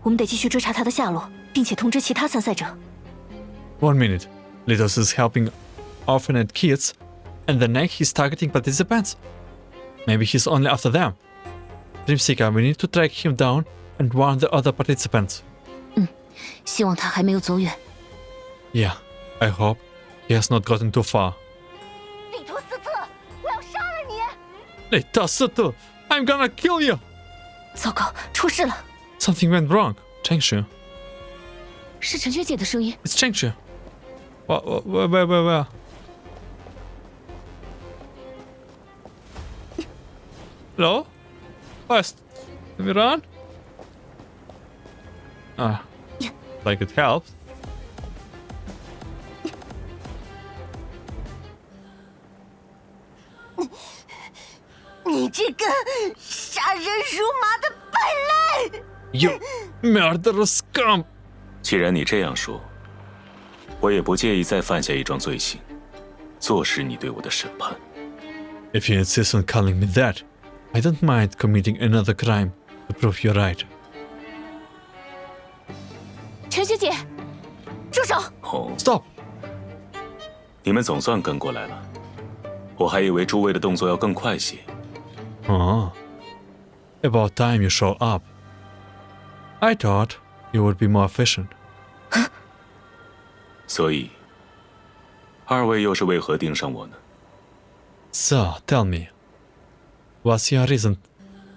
我们得继续追查他的下落，并且通知其他参赛者。 1 minute. Litost is helping orphaned kids, and the next he's targeting participants. Maybe he's only after them. Dreamseeker, we need to track him down and warn the other participants. 希望他还没有走远。 Yeah, I hope he has not gotten too far. 利托斯特，我要杀了你！ Litost, I'm gonna kill you! 糟糕，出事了！ Something went wrong. Chenxue, 是陈学姐的声音。 It's Chenxue. Where? Hello? First, let me run. Ah, like it helps. 你这个杀人如麻的败类！ You murderous scum! 既然你这样说，我也不介意再犯下一桩罪行，坐实你对我的审判。 If you insist on calling me that, I don't mind committing another crime to prove you're right. 陈学姐，住手！哦， Stop! 你们总算跟过来了，我还以为诸位的动作要更快些。 Oh, about time you show up. I thought you would be more efficient. 所以，二位又是为何盯上我呢？ So, tell me, what's your reason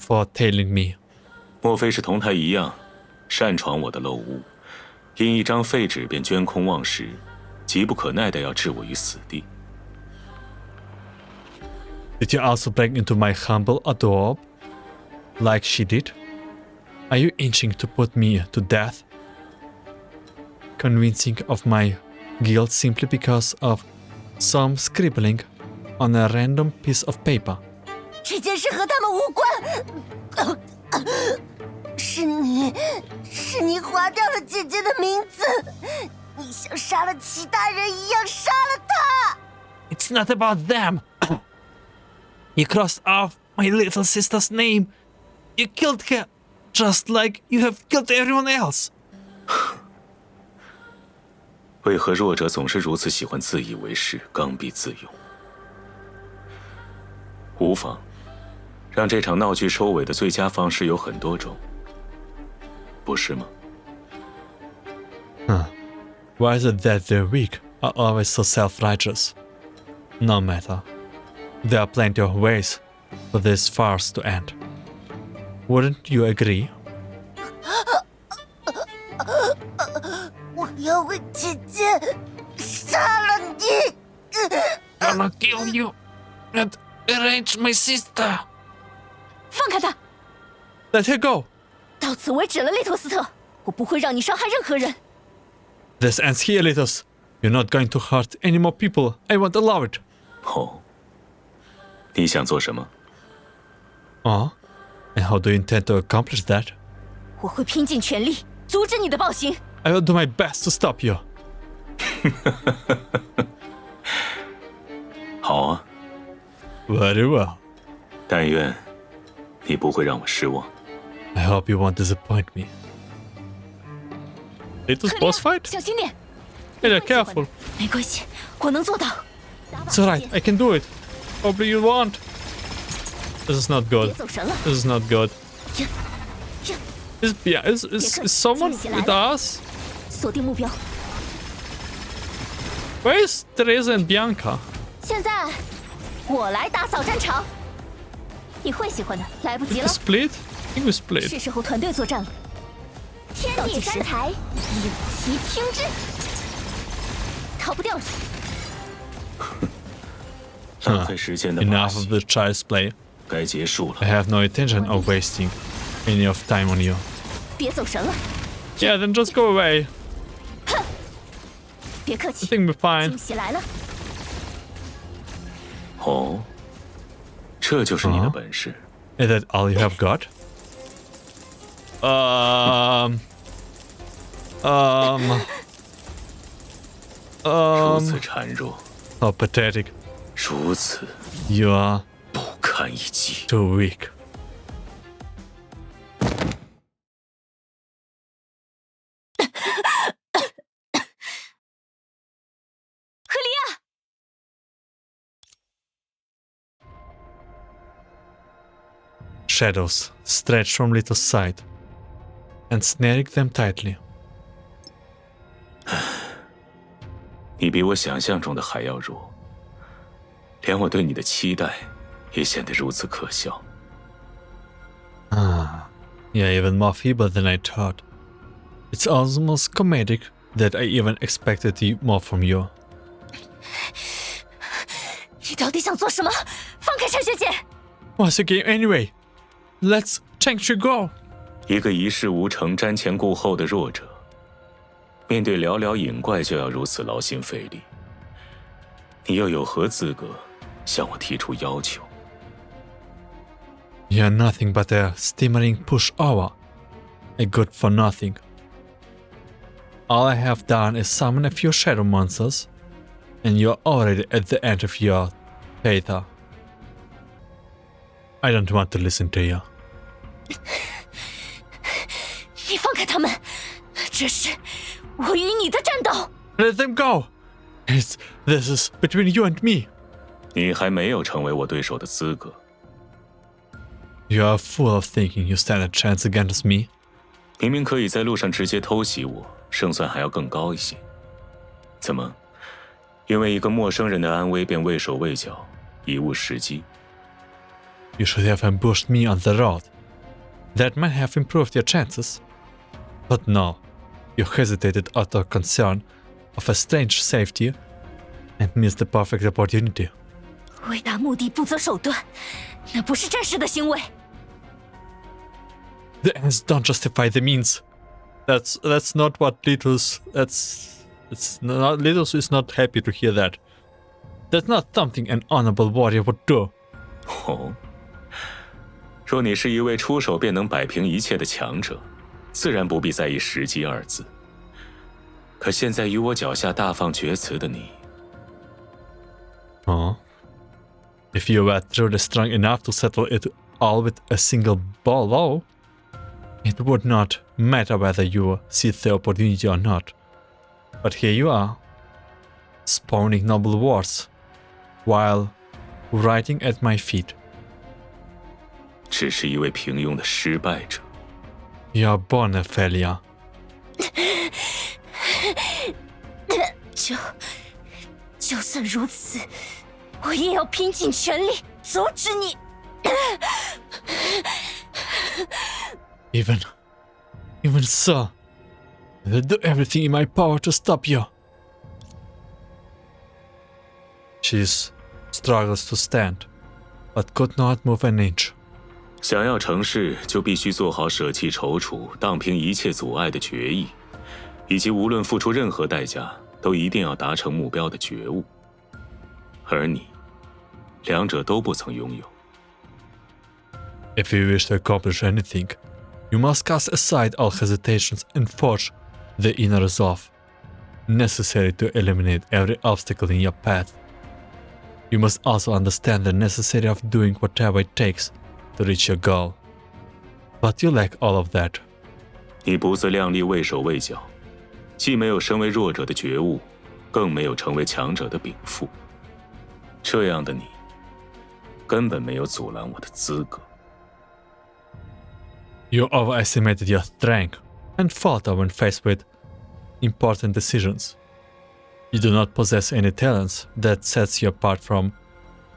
for tailing me? 莫非是同他一样，擅闯我的漏屋，因一张废纸便捐空忘食，急不可耐地要置我于死地？ Did you also break into my humble adobe, like she did? Are you itching to put me to death? Convincing of my guilt simply because of some scribbling on a random piece of paper? 这件事和他们无关。是你划掉了姐姐的名字，你像杀了其他人一样杀了她。 It's not about them. You crossed off my little sister's name. You killed her, just like you have killed everyone else. 为何弱者总是如此喜欢自以为是、刚愎自用？无妨，让这场闹剧收尾的最佳方式有很多种，不是吗？ Why is it that the weak are always so self-righteous? No matter. There are plenty of ways for this farce to end. Wouldn't you agree? 我要为姐姐杀了你。 Gonna kill you and arrange my sister. 放开他！ Let her go. 到此为止了，利托斯特，我不会让你伤害任何人。 This ends here, Litost. You're not going to hurt any more people. I won't allow it. 哦，你想做什么？ Oh? And how do you intend to accomplish that? 我会拼尽全力阻止你的暴行。 I will do my best to stop you. 好啊， Very well. 但愿你不会让我失望。 I hope you won't disappoint me. Litost boss fight? 小心点。 Yeah, careful. 没关系，我能做到。 It's alright, I can do it. Probably you won't. This is not 别 good. 走神了。 This is not good. 呀呀， Is someone with us? 锁定目标。 Where is Teresa and Bianca? 现在我来打扫战场，你会喜欢的。来不及 Did we 了， split? I think we split. 是时候团队作战了。天地三才，有其听之，逃不掉了。浪费时间的把 Enough of 戏 the child's play. 该结束 I 了。 have no intention of wasting any of time on you. 别走神了， Yeah, then just go away. 别客 I 气， think we're 惊 fine. 喜来了。哦，这就是你的本事。 Is that all you have got? Um. 如此孱弱， How pathetic. 如此 You are 不堪一击。 too weak. 赫利亚， Shadows stretch from Lito's side, ensnaring them tightly. 你比我想象中的还要弱，连我对你的期待也显得如此可笑。 You're even more feeble than I thought. It's almost comedic that I even expected more from you. 你到底想做什么？放开陈学姐！ What's the game anyway? Let's Chenxue go. 一个一事无成、瞻前顾后的弱者，面对寥寥影怪就要如此劳心费力，你又有何资格向我提出要求？ You're nothing but a steamering pushover, a good for nothing. All I have done is summon a few shadow monsters, and you're already at the end of your tether. I don't want to listen to you. 你放开他们，这是我与你的战斗。 Let them go. This is between you and me. 你还没有成为我对手的资格。 You are a fool of thinking you stand a chance against me. 明明可以在路上直接偷袭我，胜算还要更高一些。怎么，因为一个陌生人的安危便畏手畏脚，贻误时机？ You should have ambushed me on the road. That might have improved your chances. But no, you hesitated out of concern of a strange safety and missed the perfect opportunity. 为达目的不择手段，那不是战士的行为。 The ends don't justify the means. That's not what Litost. Litost is not happy to hear that. That's not something an honorable warrior would do. 哦，若你是一位出手便能摆平一切的强者，自然不必在意时机二字。可现在于我脚下大放厥词的你， Oh. If you were truly strong enough to settle it all with a single blow, it would not matter whether you seize the opportunity or not. But here you are, spawning noble words, while riding at my feet. 只是一位平庸的失败者。 You are born a failure. 就算如此，我也要拼尽全力阻止你。 Even so, I will do everything in my power to stop you. She struggles to stand, but could not move an inch. 想要成事，就必须做好舍弃踌躇、荡平一切阻碍的决意，以及无论付出任何代价，都一定要达成目标的觉悟。而你，两者都不曾拥有。 If you wish to accomplish anything, you must cast aside all hesitations and forge the inner resolve necessary to eliminate every obstacle in your path. You must also understand the necessity of doing whatever it takes to reach your goal. But you lack all of that. 你不自量力，畏手畏脚，既没有身为弱者的觉悟，更没有成为强者的禀赋。这样的你，根本没有阻拦我的资格。 You overestimated your strength and falter when faced with important decisions. You do not possess any talents that sets you apart from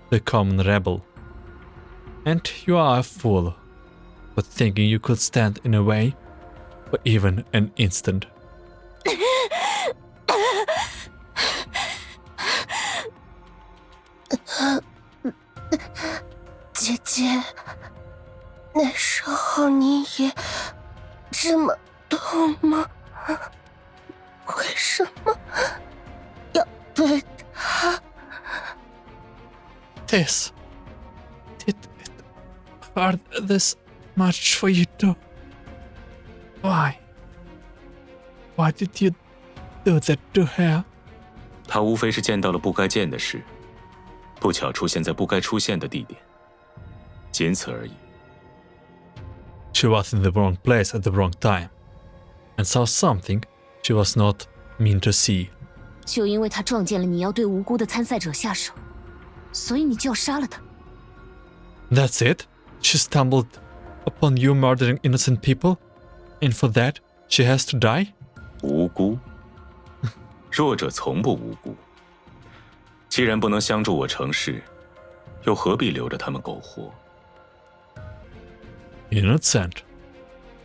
the common rebel. And you are a fool for thinking you could stand in a way for even an instant. 姐姐，那时候你也这么痛吗？为什么要对他？ Did it hurt this much for you too? Why? Why did you do that to her? 他无非是见到了不该见的事，不巧出现在不该出现的地点，仅此而已。 She was in the wrong place at the wrong time, and saw something she was not meant to see. 就因为他撞见了你要对无辜的参赛者下手，所以你就要杀了他。 That's it? She stumbled upon you murdering innocent people, and for that she has to die? 无辜，弱者从不无辜。既然不能相助我成事，又何必留着他们苟活？ Innocent?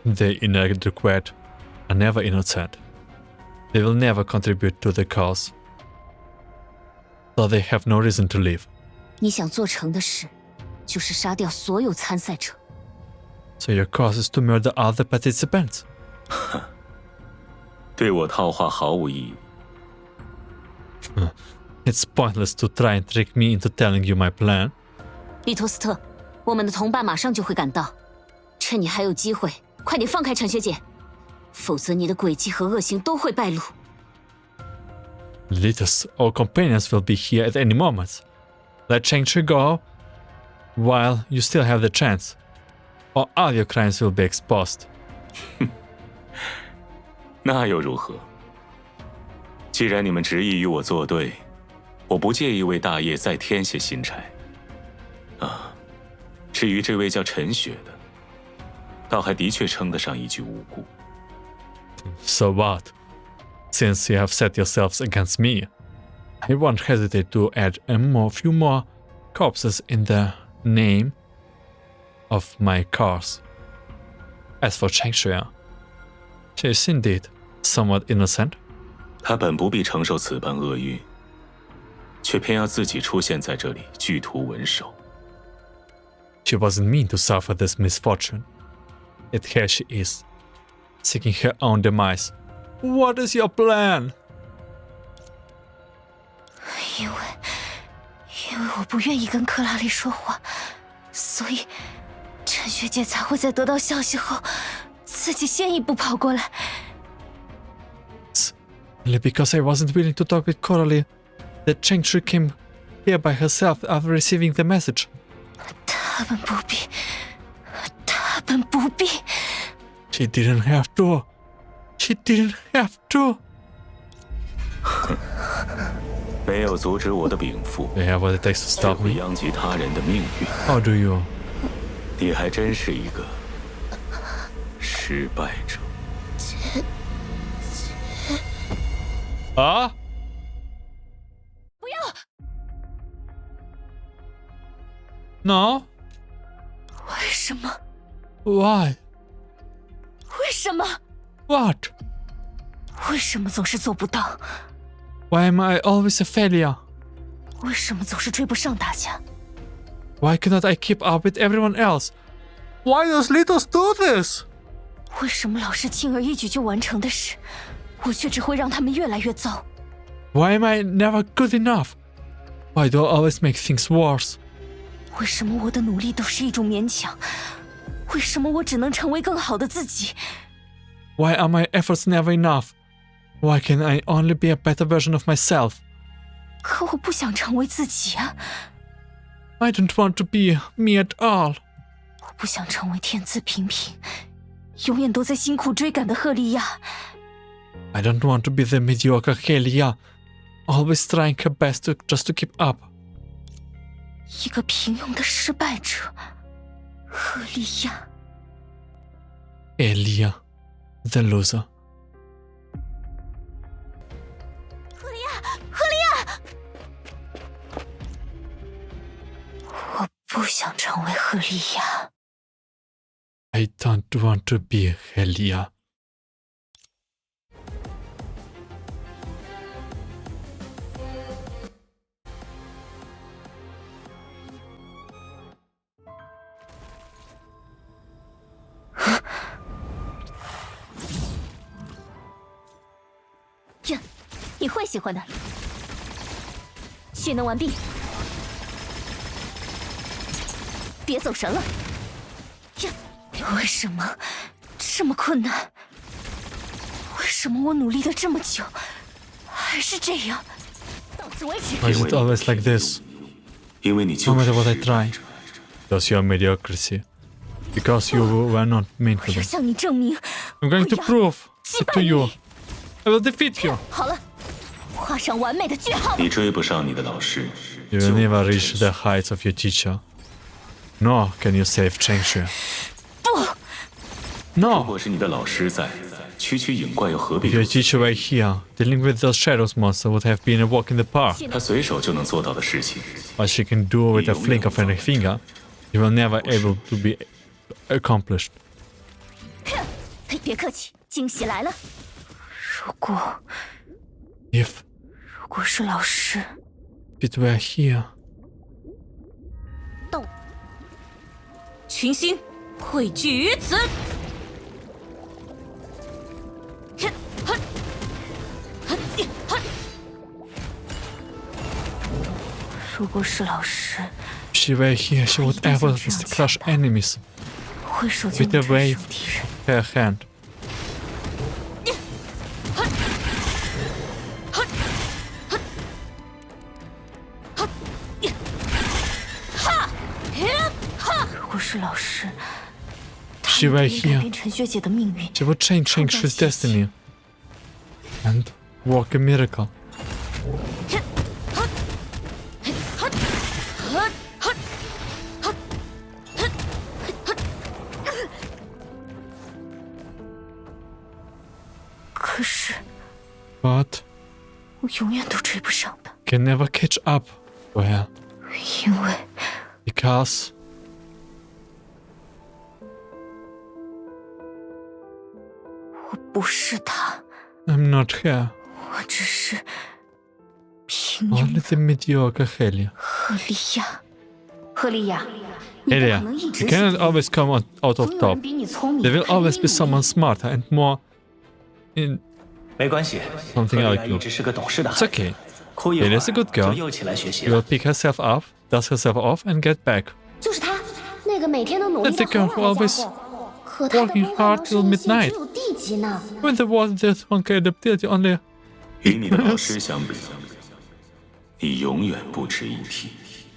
The inadequate are never innocent. They will never contribute to the cause. So they have no reason to live. 你想做成的事，就是杀掉所有参赛者。So your cause is to murder other participants. 对我套话毫无意义。It's pointless to try and trick me into telling you my plan. 利托斯特，我们的同伴马上就会赶到，趁你还有机会，快点放开陈学姐，否则你的诡计和恶行都会败露。Litost, our companions will be here at any moment. Let Chenxue go while you still have the chance, or all your crimes will be exposed. 那又如何？既然你们执意与我作对，我不介意为大业再添些新柴。啊，至于这位叫陈雪的，倒还的确称得上一具无辜。So what? Since you have set yourselves against me, I won't hesitate to add few more corpses in the name of my cause. As for Chenxue, she is indeed somewhat innocent. 她本不必承受此般厄运，却偏要自己出现在这里，聚图文首。She wasn't mean to suffer this misfortune. Yet here she is, seeking her own demise. What is your plan? 因为我不愿意跟克拉丽说话，所以陈学姐才会在得到消息后，自己先一步跑过来。Only because I wasn't willing to talk with Coralie, that Chenxue came here by herself after receiving the message. 他们不必。She didn't have to. She didn't have to. 没有阻止我的禀赋， They have what it takes to 只 stop 会 me. 殃及他人的命运。 How do you? 你还真是一个失败者。啊？不要！ No? 为什么？ Why? 为什么？ What? 为什么总是做不到？ Why am I always a failure? 为什么总是追不上大家？ Why cannot I keep up with everyone else? Why does Litost do this? 为什么老是轻而易举就完成的事，我却只会让他们越来越糟？ Why am I never good enough? Why do I always make things worse? 为什么我的努力都是一种勉强？为什么我只能成为更好的自己？ Why are my efforts never enough? Why can I only be a better version of myself? 可我不想成为自己啊！ I don't want to be me at all. 我不想成为天资平平、永远都在辛苦追赶的赫利亚。 I don't want to be the mediocre Helia, always trying her best just to keep up. 一个平庸的失败者，赫利亚。 Helia, the loser. 我不想成为赫利亚。 I don't want to be Helia. 这你会喜欢的。蓄能完毕，别走神了。这为什么这么困难？为什么我努力了这么久，还是这样？到此为止。 Why is it always like this? 因为你 No 就 matter 是 what I 失败 try. 者。 Because you are mediocrity. Because you were not meant 我 for 要 this. 向你证明。 I'm going to 我要 prove 击 it 败 to 你 you. I will defeat you. 好了，画上完美的句号吧。你追不上你的老师， You will never reach the heights of your teacher. Nor can you save Chenxue. 不，如 No! 果是你的老师在，区区影怪又何必 If your 如此？ teacher were here, dealing with those shadows monster would have been a walk in the park. 他随手就能做到的事情， What she can do with a flick of her finger, you will never able to be accomplished. 嘿，别客气，惊喜来了。If 如果是老师， it were here. 群星汇聚于此。如果是老师， If she were here, she would effortlessly crush enemies 会手剑 with a 战 wave 胜敌人。 of her hand. 如果是老师， She were 改 here, 变陈学姐的命运。 she would change Chenxue's destiny and work a miracle. 可是 But 我永远都追不上她， can never catch up to her 因为 because 我不是她， I'm not her, 我只是平 only 庸 the mediocre Helia. 赫利亚。赫利亚，你不可 Helia, 能一 you 直 cannot 幸运 always come out 总 of 有 top. 人比你聪明。 There will 还比 always 你 be someone smarter and more in 没关系， something 赫利 like 亚 you. 一直是个懂事的 It's 孩子， okay. 哭一会 Helia's a good 儿 girl. 就又起来学习 She will 了。 pick herself up, dust herself off, and get back. 就是他，那个每天都努力 That's 到 the 很 girl 晚 who 的 always 家伙。可他的 working 疯 hard 狂 till 声音线 midnight. 只有 D 级呢。 When the world there's Honkai adapted only 与你的老师相比，你永远不值一提。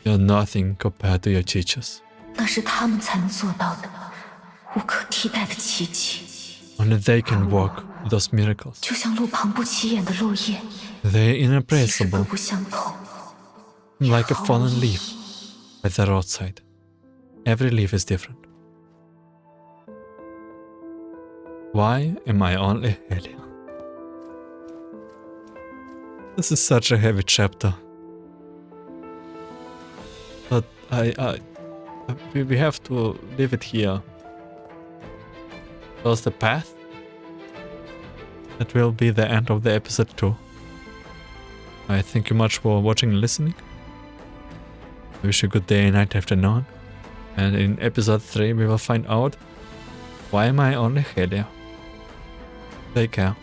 you're nothing compared to your teachers. 那是他们才能做到的无可替代的奇迹， Only they can work those miracles. 就像路旁不起眼的落叶， They're 其实各 irreplaceable, 不相同。 like a fallen leaf by the roadside. Every leaf is different. Why am I only Helia? This is such a heavy chapter. But we have to leave it here. That's the path. That will be the end of the episode 2. I thank you much for watching and listening. I wish you a good day, night, afternoon. And in episode 3 we will find out why am I only Helia. Take care.